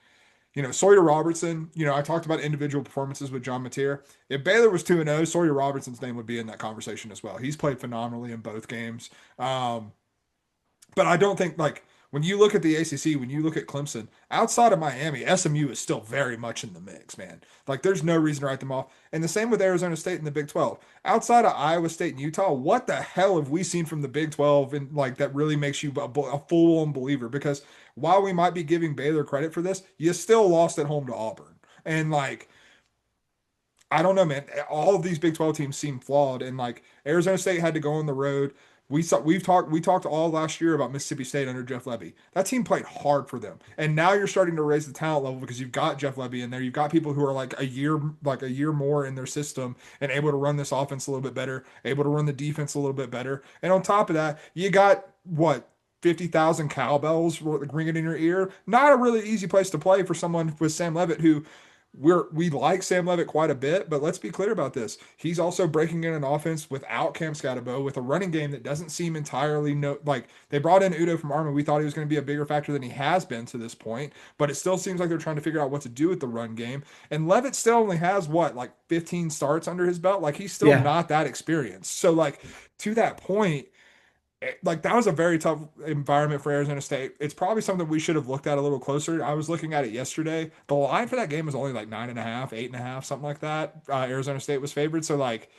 Sawyer Robertson, I talked about individual performances with John Mateer. If Baylor was 2-0, Sawyer Robertson's name would be in that conversation as well. He's played phenomenally in both games. But I don't think, like, when you look at the ACC, when you look at Clemson, outside of Miami, SMU is still very much in the mix, man. Like, there's no reason to write them off. And the same with Arizona State in the Big 12. Outside of Iowa State and Utah, what the hell have we seen from the Big 12 and like that really makes you a full-on believer? Because while we might be giving Baylor credit for this, you still lost at home to Auburn. And like, I don't know, man. All of these Big 12 teams seem flawed, and like Arizona State had to go on the road. We talked all last year about Mississippi State under Jeff Lebby. That team played hard for them, and now you're starting to raise the talent level because you've got Jeff Lebby in there. You've got people who are like a year more in their system and able to run this offense a little bit better, able to run the defense a little bit better. And on top of that, you got what 50,000 cowbells ringing in your ear. Not a really easy place to play for someone with Sam Levitt who we like Sam Levitt quite a bit, but let's be clear about this. He's also breaking in an offense without Cam Scatterbo with a running game that doesn't seem entirely no like they brought in Udo from Army. We thought he was going to be a bigger factor than he has been to this point, but it still seems like they're trying to figure out what to do with the run game. And Levitt still only has what, like 15 starts under his belt. Like he's still Yeah. not that experienced. So like to that point, like that was a very tough environment for Arizona State. It's probably something we should have looked at a little closer. I was looking at it yesterday. The line for that game was only like 9.5, 8.5, something like that. Arizona State was favored. So like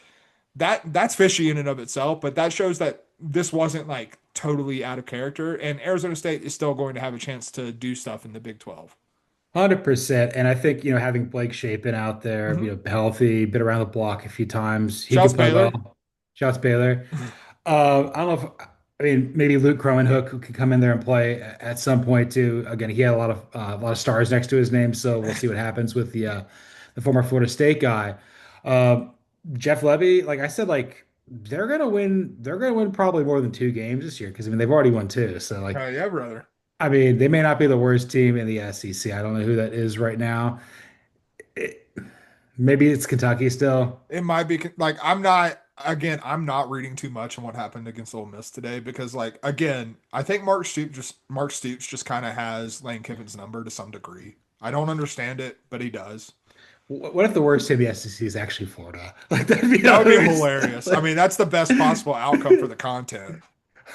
that's fishy in and of itself, but that shows that this wasn't like totally out of character. And Arizona State is still going to have a chance to do stuff in the Big 12. 100%. And I think, having Blake Shapen out there, Mm-hmm. healthy, been around the block a few times, he Shouts could play Baylor. well. Shouts Baylor. I don't know if, I mean, maybe Luke Crowenhook who could come in there and play at some point too. Again, he had a lot of stars next to his name, so we'll see what happens with the former Florida State guy. Um, Jeff Levy, like I said, like they're gonna win. They're gonna win probably more than two games this year because I mean they've already won two. So like, Hell yeah, brother. I mean, they may not be the worst team in the SEC. I don't know who that is right now. It- Maybe it's Kentucky still. It might be like I'm not reading too much on what happened against Ole Miss today because like again, I think Mark Stoops just kind of has Lane Kiffin's number to some degree. I don't understand it, but he does. What if the worst team in the SEC is actually Florida? Like that'd be That would be hilarious. hilarious. I Like mean, that's the best possible outcome for the content.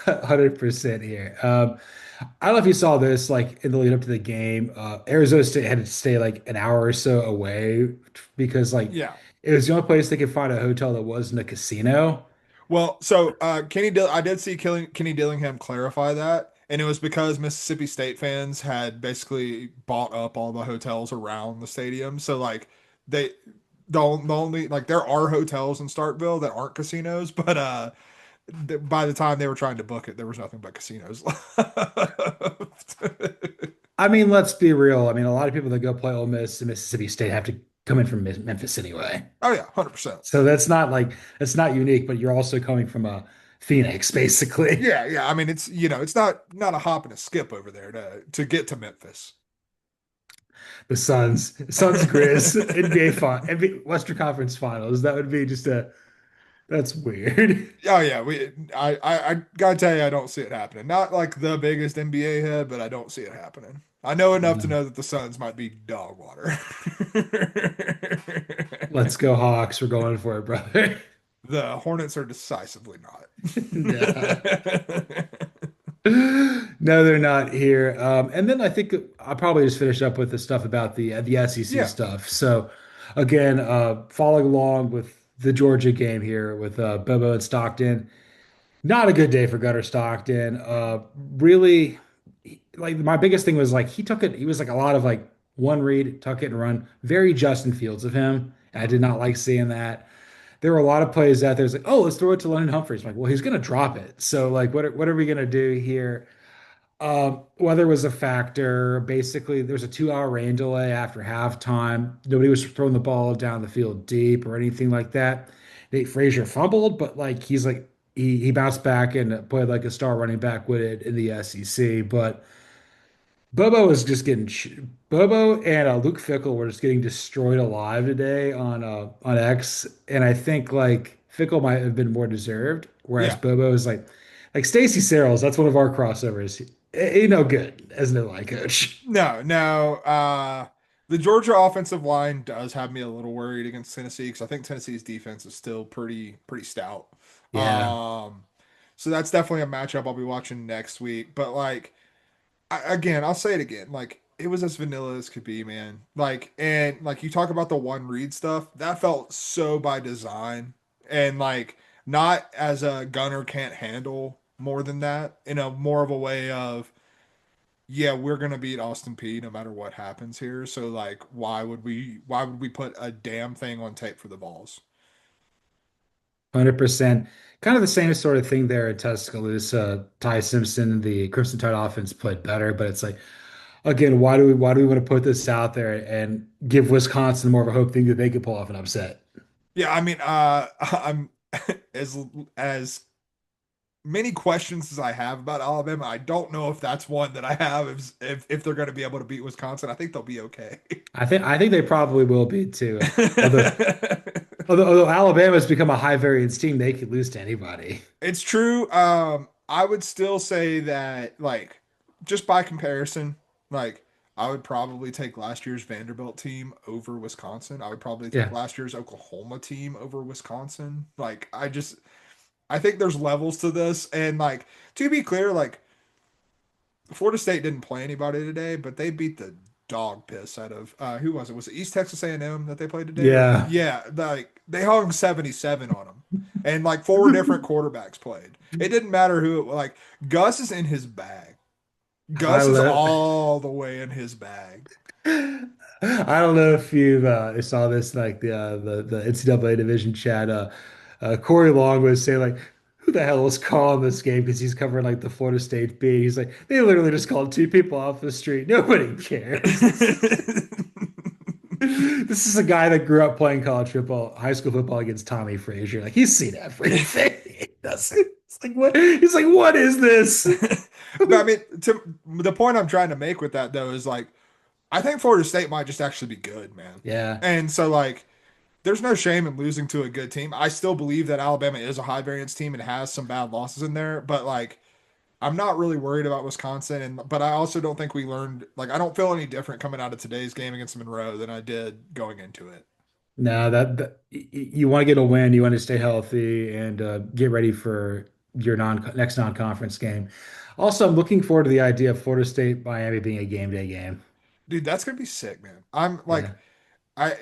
100% here. I don't know if you saw this, like in the lead up to the game. Arizona State had to stay like an hour or so away because like Yeah. it was the only place they could find a hotel that wasn't a casino. Well, so I did see Kenny Dillingham clarify that, and it was because Mississippi State fans had basically bought up all the hotels around the stadium. So like they the only like there are hotels in Starkville that aren't casinos, but by the time they were trying to book it, there was nothing but casinos left. I mean, let's be real. I mean, a lot of people that go play Ole Miss and Mississippi State have to come in from Memphis anyway. Oh yeah, 100%. So that's not unique, but you're also coming from a Phoenix, basically. Yeah, yeah. I mean, it's it's not a hop and a skip over there to get to Memphis. The Suns Grizz, NBA NBA Western Conference Finals. That would be just a that's weird. Oh yeah, I gotta tell you, I don't see it happening. Not like the biggest NBA head, but I don't see it happening. I know enough to No. know that the Suns might be dog water. Let's go Hawks. We're going for it, brother. The Hornets are decisively not. No. No, they're not here. And then I think I'll probably just finish up with the stuff about the SEC Yeah, stuff. So again, following along with the Georgia game here with Bobo and Stockton. Not a good day for Gunner Stockton. Really, like my biggest thing was like he took it. He was like a lot of like one read, tuck it and run. Very Justin Fields of him. I did not like seeing that. There were a lot of plays out there. It's like, oh, let's throw it to London Humphreys. I'm like, well, he's gonna drop it. So like, what are we gonna do here? Weather was a factor. Basically, there was a 2 hour rain delay after halftime. Nobody was throwing the ball down the field deep or anything like that. Nate Frazier fumbled, but like he's like he bounced back and played like a star running back would it in the SEC. But Bobo was just getting Bobo and Luke Fickle were just getting destroyed alive today on X, and I think like Fickle might have been more deserved, whereas yeah. Bobo is like Stacey Searles. That's one of our crossovers. Ain't no good as an line coach. No, no. The Georgia offensive line does have me a little worried against Tennessee because I think Tennessee's defense is still pretty stout. Yeah, So that's definitely a matchup I'll be watching next week. But like again, I'll say it again. Like it was as vanilla as could be, man. Like and like you talk about the one read stuff, that felt so by design. And like not as a gunner can't handle more than that, in a more of a way of yeah, we're gonna beat Austin P no matter what happens here. So like why would we put a damn thing on tape for the balls? 100%. Kind of the same sort of thing there at Tuscaloosa. Ty Simpson, the Crimson Tide offense played better, but it's like again, why do we want to put this out there and give Wisconsin more of a hope thing that they could pull off an upset? Yeah, I mean I'm as as many questions as I have about Alabama, I don't know if that's one that I have if they're going to be able to beat Wisconsin. I think they'll be okay. I think they probably will be too. Although Alabama's become a high variance team, they could lose to anybody. It's true. I would still say that, like, just by comparison, like, I would probably take last year's Vanderbilt team over Wisconsin. I would probably take Yeah. last year's Oklahoma team over Wisconsin. I think there's levels to this. And, like, to be clear, like, Florida State didn't play anybody today, but they beat the dog piss out of who was it? Was it East Texas A&M that they played today? Or Yeah. yeah, like they hung 77 on them, and like four different quarterbacks played. It didn't matter who it was. Like Gus is in his bag. I Gus is love all the way in his bag. I don't know if you saw this like the NCAA division chat. Corey Long was saying like, "Who the hell is calling this game?" Because he's covering like the Florida State beat. He's like, "They literally just called two people off the street. Nobody cares." This is a guy that grew up playing college football, high school football against Tommy Frazier. Like he's seen everything. He doesn't. It's like what? He's like, "What is this?" But I mean, to the point I'm trying to make with that though is like, I think Florida State might just actually be good, man. Yeah. And so like, there's no shame in losing to a good team. I still believe that Alabama is a high variance team and has some bad losses in there, but like I'm not really worried about Wisconsin and but I also don't think we learned like I don't feel any different coming out of today's game against Monroe than I did going into it. No, you want to get a win, you want to stay healthy and get ready for your next non-conference game. Also, I'm looking forward to the idea of Florida State Miami being a game day game. Dude, that's gonna be sick, man. I'm Yeah. like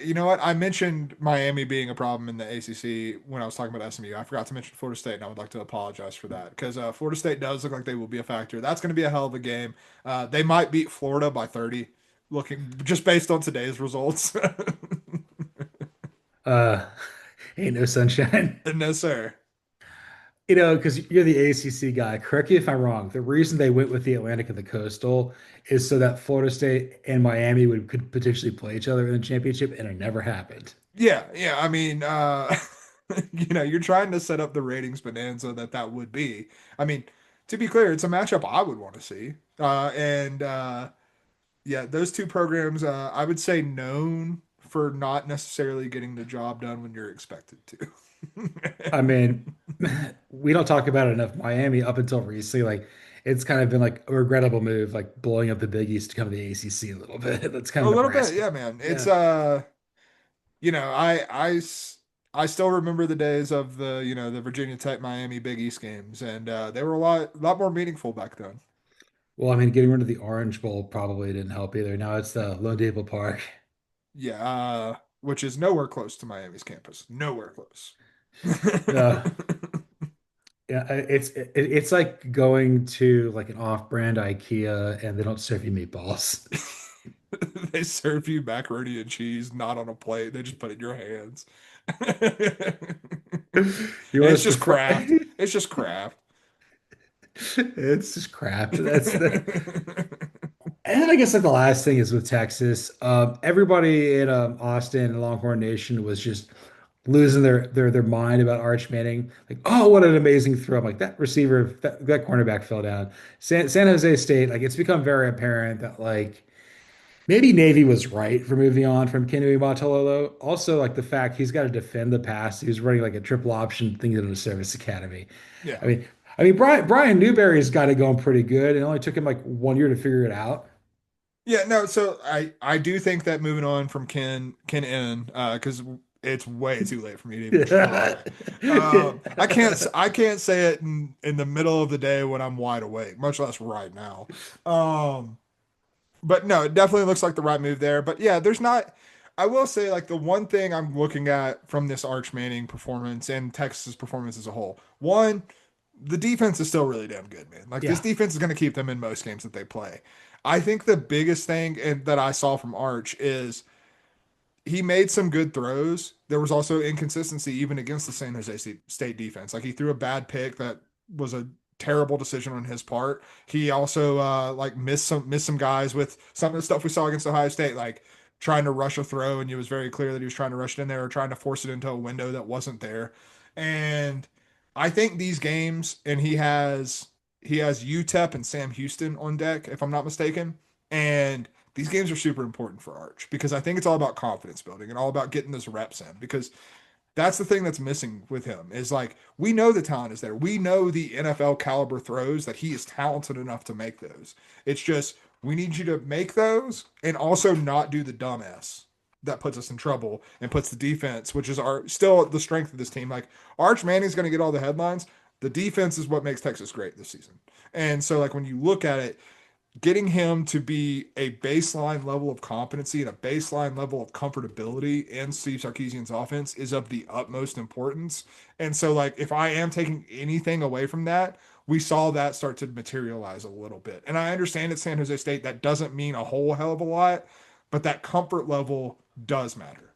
you know what? I mentioned Miami being a problem in the ACC when I was talking about SMU. I forgot to mention Florida State, and I would like to apologize for that because Florida State does look like they will be a factor. That's going to be a hell of a game. They might beat Florida by 30, looking just based on today's results. Uh, ain't no sunshine. No, sir. Because you're the ACC guy. Correct me if I'm wrong. The reason they went with the Atlantic and the Coastal is so that Florida State and Miami would could potentially play each other in the championship, and it never happened. Yeah, yeah. I mean, you're trying to set up the ratings bonanza that would be. I mean, to be clear, it's a matchup I would want to see. And Yeah, those two programs, I would say known for not necessarily getting the job done when you're expected to. I mean, we don't talk about it enough. Miami, up until recently, like it's kind of been like a regrettable move, like blowing up the Big East to come to the ACC a little bit. That's kind A of little bit, Nebraska. yeah, man. It's Yeah. you know, I still remember the days of the Virginia Tech Miami Big East games, and they were a lot more meaningful back then. Well, I mean, getting rid of the Orange Bowl probably didn't help either. Now it's the Lone Depot Park. Yeah, which is nowhere close to Miami's campus. Nowhere close. Uh, yeah, it's like going to like an off-brand IKEA and they don't serve you meatballs. They serve you macaroni and cheese, not on a plate. They just put it in your hands. You want It's us to just fry? craft. It's just craft. It's just crap. That's the And then I guess like the last thing is with Texas. Everybody in Austin and Longhorn Nation was just losing their mind about Arch Manning. Like, oh, what an amazing throw! I'm like that receiver, that cornerback fell down. San Jose State, like it's become very apparent that like maybe Navy was right for moving on from Kenny Matalolo. Also, like the fact he's got to defend the pass. He was running like a triple option thing in the service academy. I Yeah. mean, Brian Newberry's got it going pretty good. It only took him like 1 year to figure it out. Yeah, no, so I do think that moving on from Ken in because it's way too late for me to even try. I can't say it in the middle of the day when I'm wide awake, much less right now. Um, but no, it definitely looks like the right move there. But yeah, there's not. I will say like the one thing I'm looking at from this Arch Manning performance and Texas performance as a whole. One, the defense is still really damn good, man. Like this Yeah. defense is going to keep them in most games that they play. I think the biggest thing that I saw from Arch is he made some good throws. There was also inconsistency even against the San Jose State defense. Like he threw a bad pick that was a terrible decision on his part. He also like missed some guys with some of the stuff we saw against Ohio State, like trying to rush a throw, and it was very clear that he was trying to rush it in there or trying to force it into a window that wasn't there. And I think these games, and he has UTEP and Sam Houston on deck, if I'm not mistaken. And these games are super important for Arch because I think it's all about confidence building and all about getting those reps in because that's the thing that's missing with him is like we know the talent is there. We know the NFL caliber throws that he is talented enough to make those. It's just we need you to make those and also not do the dumbass that puts us in trouble and puts the defense, which is our still the strength of this team. Like Arch Manning's going to get all the headlines. The defense is what makes Texas great this season. And so like when you look at it, getting him to be a baseline level of competency and a baseline level of comfortability in Steve Sarkisian's offense is of the utmost importance. And so, like, if I am taking anything away from that, we saw that start to materialize a little bit. And I understand at San Jose State that doesn't mean a whole hell of a lot, but that comfort level does matter.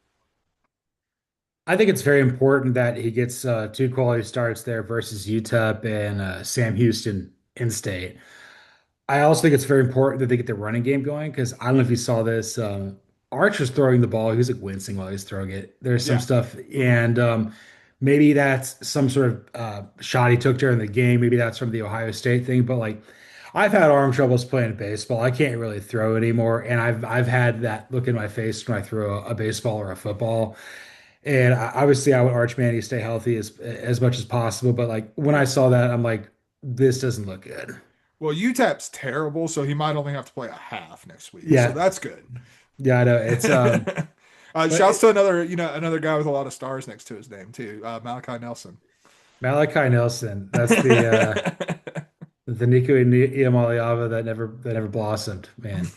I think it's very important that he gets two quality starts there versus UTEP and Sam Houston in state. I also think it's very important that they get the running game going because I don't know if you saw this. Arch was throwing the ball. He was like wincing while he's throwing it. There's some Yeah. stuff, and maybe that's some sort of shot he took during the game. Maybe that's from the Ohio State thing. But like, I've had arm troubles playing baseball. I can't really throw anymore, and I've had that look in my face when I throw a baseball or a football. And obviously, I would Arch Manning stay healthy as much as possible. But like when I saw that, I'm like, this doesn't look good. Well, UTEP's terrible, so he might only have to play a half next week. So Yeah, that's good. yeah, I know. It's but Shouts to another guy with a lot of stars next to his name too, Malachi Nelson. Malachi Nelson. That's the Nico Iamaleava that never blossomed, man.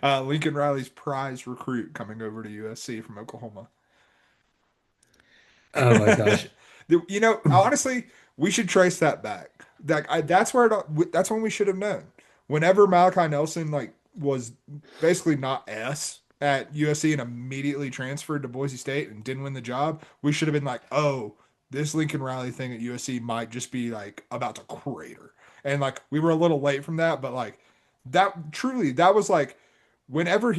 Lincoln Riley's prize recruit coming over to USC from Oklahoma. Oh my gosh. Honestly, we should trace that back. That's when we should have known. Whenever Malachi Nelson like was basically not S at USC and immediately transferred to Boise State and didn't win the job, we should have been like, oh, this Lincoln Riley thing at USC might just be like about to crater. And like we were a little late from that, but like that was like whenever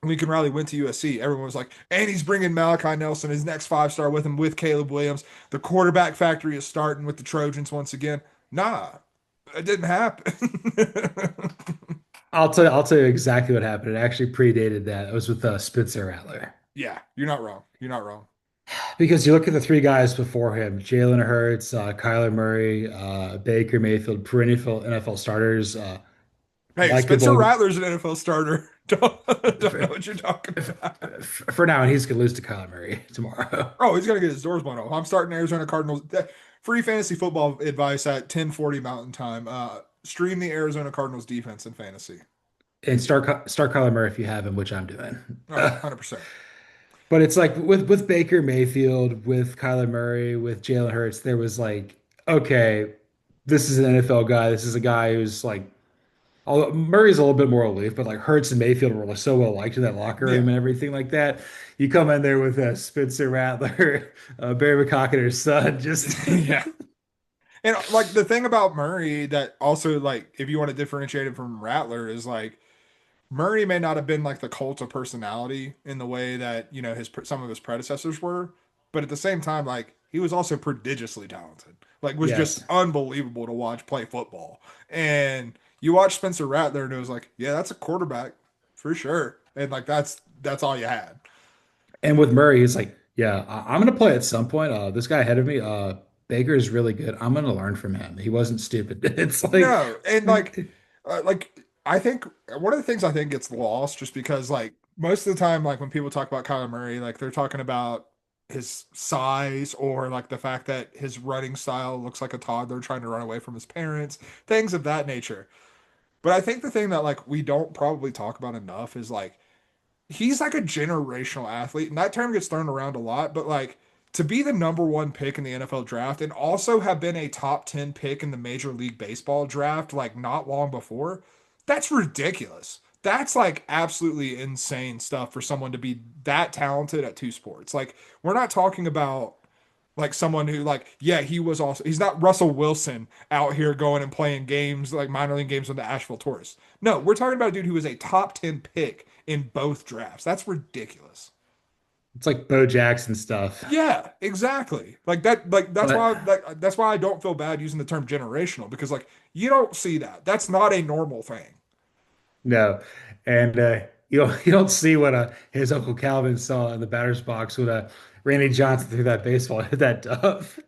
Lincoln Riley went to USC, everyone was like, and he's bringing Malachi Nelson, his next 5-star with him, with Caleb Williams. The quarterback factory is starting with the Trojans once again. Nah, it didn't happen. I'll tell you exactly what happened. It actually predated that. It was with Spencer Rattler. Yeah, you're not wrong. You're not wrong. Because you look at the three guys before him, Jalen Hurts, Kyler Murray, Baker Mayfield, perennial NFL starters, Hey, Spencer likable Rattler's an NFL starter. Don't know what you're talking about. for now, and he's gonna lose to Kyler Murray tomorrow. Oh, he's gonna get his doors blown off. I'm starting Arizona Cardinals. Free fantasy football advice at 10:40 Mountain Time. Stream the Arizona Cardinals defense in fantasy. And start Kyler Murray if you have him, which I'm doing. Oh, 100%. But it's like with Baker Mayfield, with Kyler Murray, with Jalen Hurts, there was like, okay, this is an NFL guy. This is a guy who's like, although Murray's a little bit more aloof, but like Hurts and Mayfield were like so well liked in that locker Yeah. room and everything like that. You come in there with Spencer Rattler, Barry McCocker's son, just Yeah. And like the thing about Murray that also like if you want to differentiate him from Rattler is like Murray may not have been like the cult of personality in the way that, his some of his predecessors were, but at the same time like he was also prodigiously talented. Like was just yes. unbelievable to watch play football. And you watch Spencer Rattler and it was like, yeah, that's a quarterback for sure. And like that's all you had. And with Murray, he's like, yeah, I'm gonna play at some point. This guy ahead of me, Baker is really good. I'm gonna learn from him. He wasn't stupid. It's like No, and like I think one of the things I think gets lost just because like most of the time, like when people talk about Kyler Murray, like they're talking about his size or like the fact that his running style looks like a toddler trying to run away from his parents, things of that nature. But I think the thing that like we don't probably talk about enough is like he's like a generational athlete, and that term gets thrown around a lot, but like to be the number one pick in the NFL draft and also have been a top 10 pick in the Major League Baseball draft like not long before, that's ridiculous. That's like absolutely insane stuff for someone to be that talented at two sports. Like, we're not talking about like someone who like yeah he's not Russell Wilson out here going and playing games like minor league games with the Asheville Tourists. No, we're talking about a dude who was a top 10 pick in both drafts. That's ridiculous. It's like Bo Jackson stuff. Yeah, exactly. Like that, like But that's why I don't feel bad using the term generational because like you don't see that. That's not a normal thing. no, and you don't see what his Uncle Calvin saw in the batter's box when Randy Johnson threw that baseball hit that dove.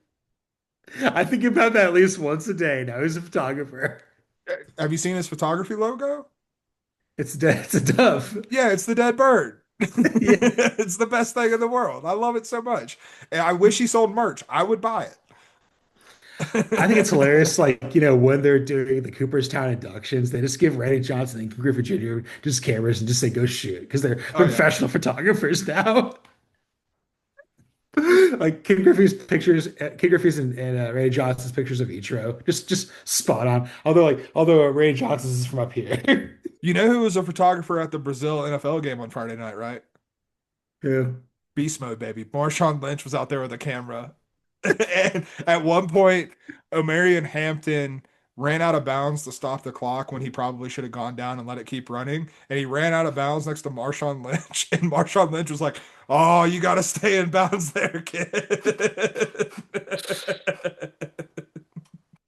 I think about that at least once a day. Now he's a photographer. Have you seen his photography logo? It's dead. It's a dove. Yeah, it's the dead bird. Yeah. It's the best thing in the world. I love it so much. And I wish he sold merch. I would buy I think it's it. hilarious. Like, when they're doing the Cooperstown inductions, they just give Randy Johnson and Ken Griffey Jr. just cameras and just say, go shoot, because they're Oh yeah. professional photographers now. Like Ken Griffey's and Randy Johnson's pictures of each row, just spot on. Although Randy Johnson's is from up here. You know who was a photographer at the Brazil NFL game on Friday night, right? Yeah. Beast mode, baby. Marshawn Lynch was out there with a camera. And at one point, Omarion Hampton ran out of bounds to stop the clock when he probably should have gone down and let it keep running. And he ran out of bounds next to Marshawn Lynch. And Marshawn Lynch was like, "Oh, you got to stay in bounds there, kid."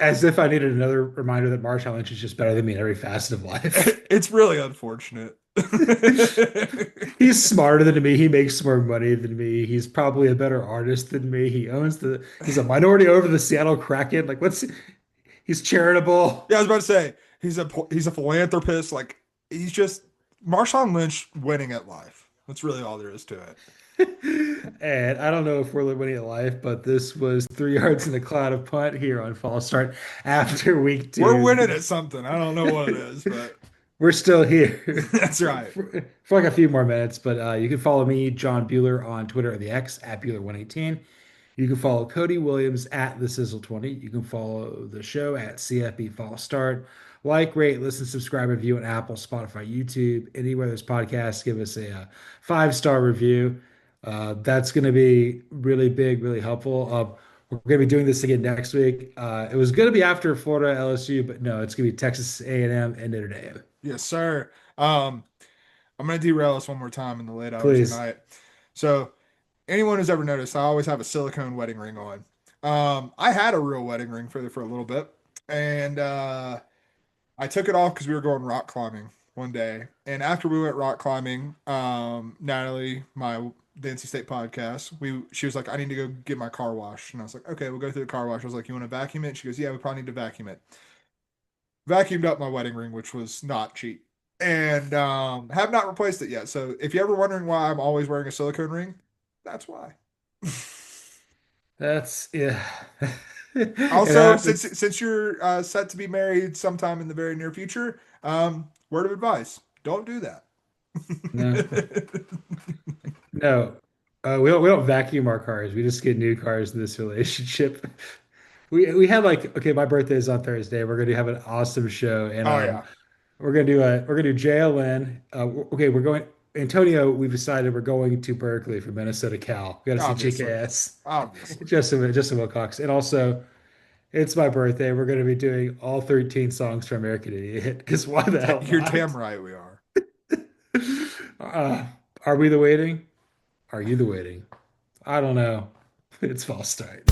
As if I needed another reminder that Marshawn Lynch is just better than me in every facet of life. It's really unfortunate. He's smarter than me. He makes more money than me. He's probably a better artist than me. He's a minority over the Seattle Kraken. Like, he's charitable. Yeah, I was about to say he's a philanthropist. Like he's just Marshawn Lynch winning at life. That's really all there is to it. And I don't know if we're winning at life, but this was 3 yards in the cloud of punt here on false start after week We're two. winning at something. I don't know what it is, but We're still here that's right. for like a few more minutes, but you can follow me, John Buhler, on Twitter or the X at Buhler118. You can follow Cody Williams at the Sizzle20. You can follow the show at CFB False Start. Like, rate, listen, subscribe, review on Apple, Spotify, YouTube, anywhere there's podcasts. Give us a 5-star review. That's going to be really big, really helpful. We're going to be doing this again next week. It was going to be after Florida LSU, but no, it's going to be Texas A&M and Notre Dame. Yes, sir. I'm gonna derail us one more time in the late hours of the Please. night. So anyone who's ever noticed, I always have a silicone wedding ring on. I had a real wedding ring for a little bit, and I took it off because we were going rock climbing one day. And after we went rock climbing, Natalie, the NC State podcast, she was like, I need to go get my car washed. And I was like, okay, we'll go through the car wash. I was like, you want to vacuum it? She goes, yeah, we probably need to vacuum it. Vacuumed up my wedding ring, which was not cheap. And have not replaced it yet. So if you're ever wondering why I'm always wearing a silicone ring, that's why. That's yeah. It Also, since happens. since you're set to be married sometime in the very near future, word of advice: don't do that. No. No. We don't vacuum our cars. We just get new cars in this relationship. We had like okay, my birthday is on Thursday. We're gonna have an awesome show, and Oh yeah, we're gonna do JLN. Okay, we're going Antonio. We've decided we're going to Berkeley for Minnesota Cal. We got to see obviously, JKS, obviously. Justin Wilcox, and also it's my birthday. We're gonna be doing all 13 songs from American Idiot because why the hell You're not? damn right we are. Uh, are we the waiting? Are you the waiting? I don't know. It's false start.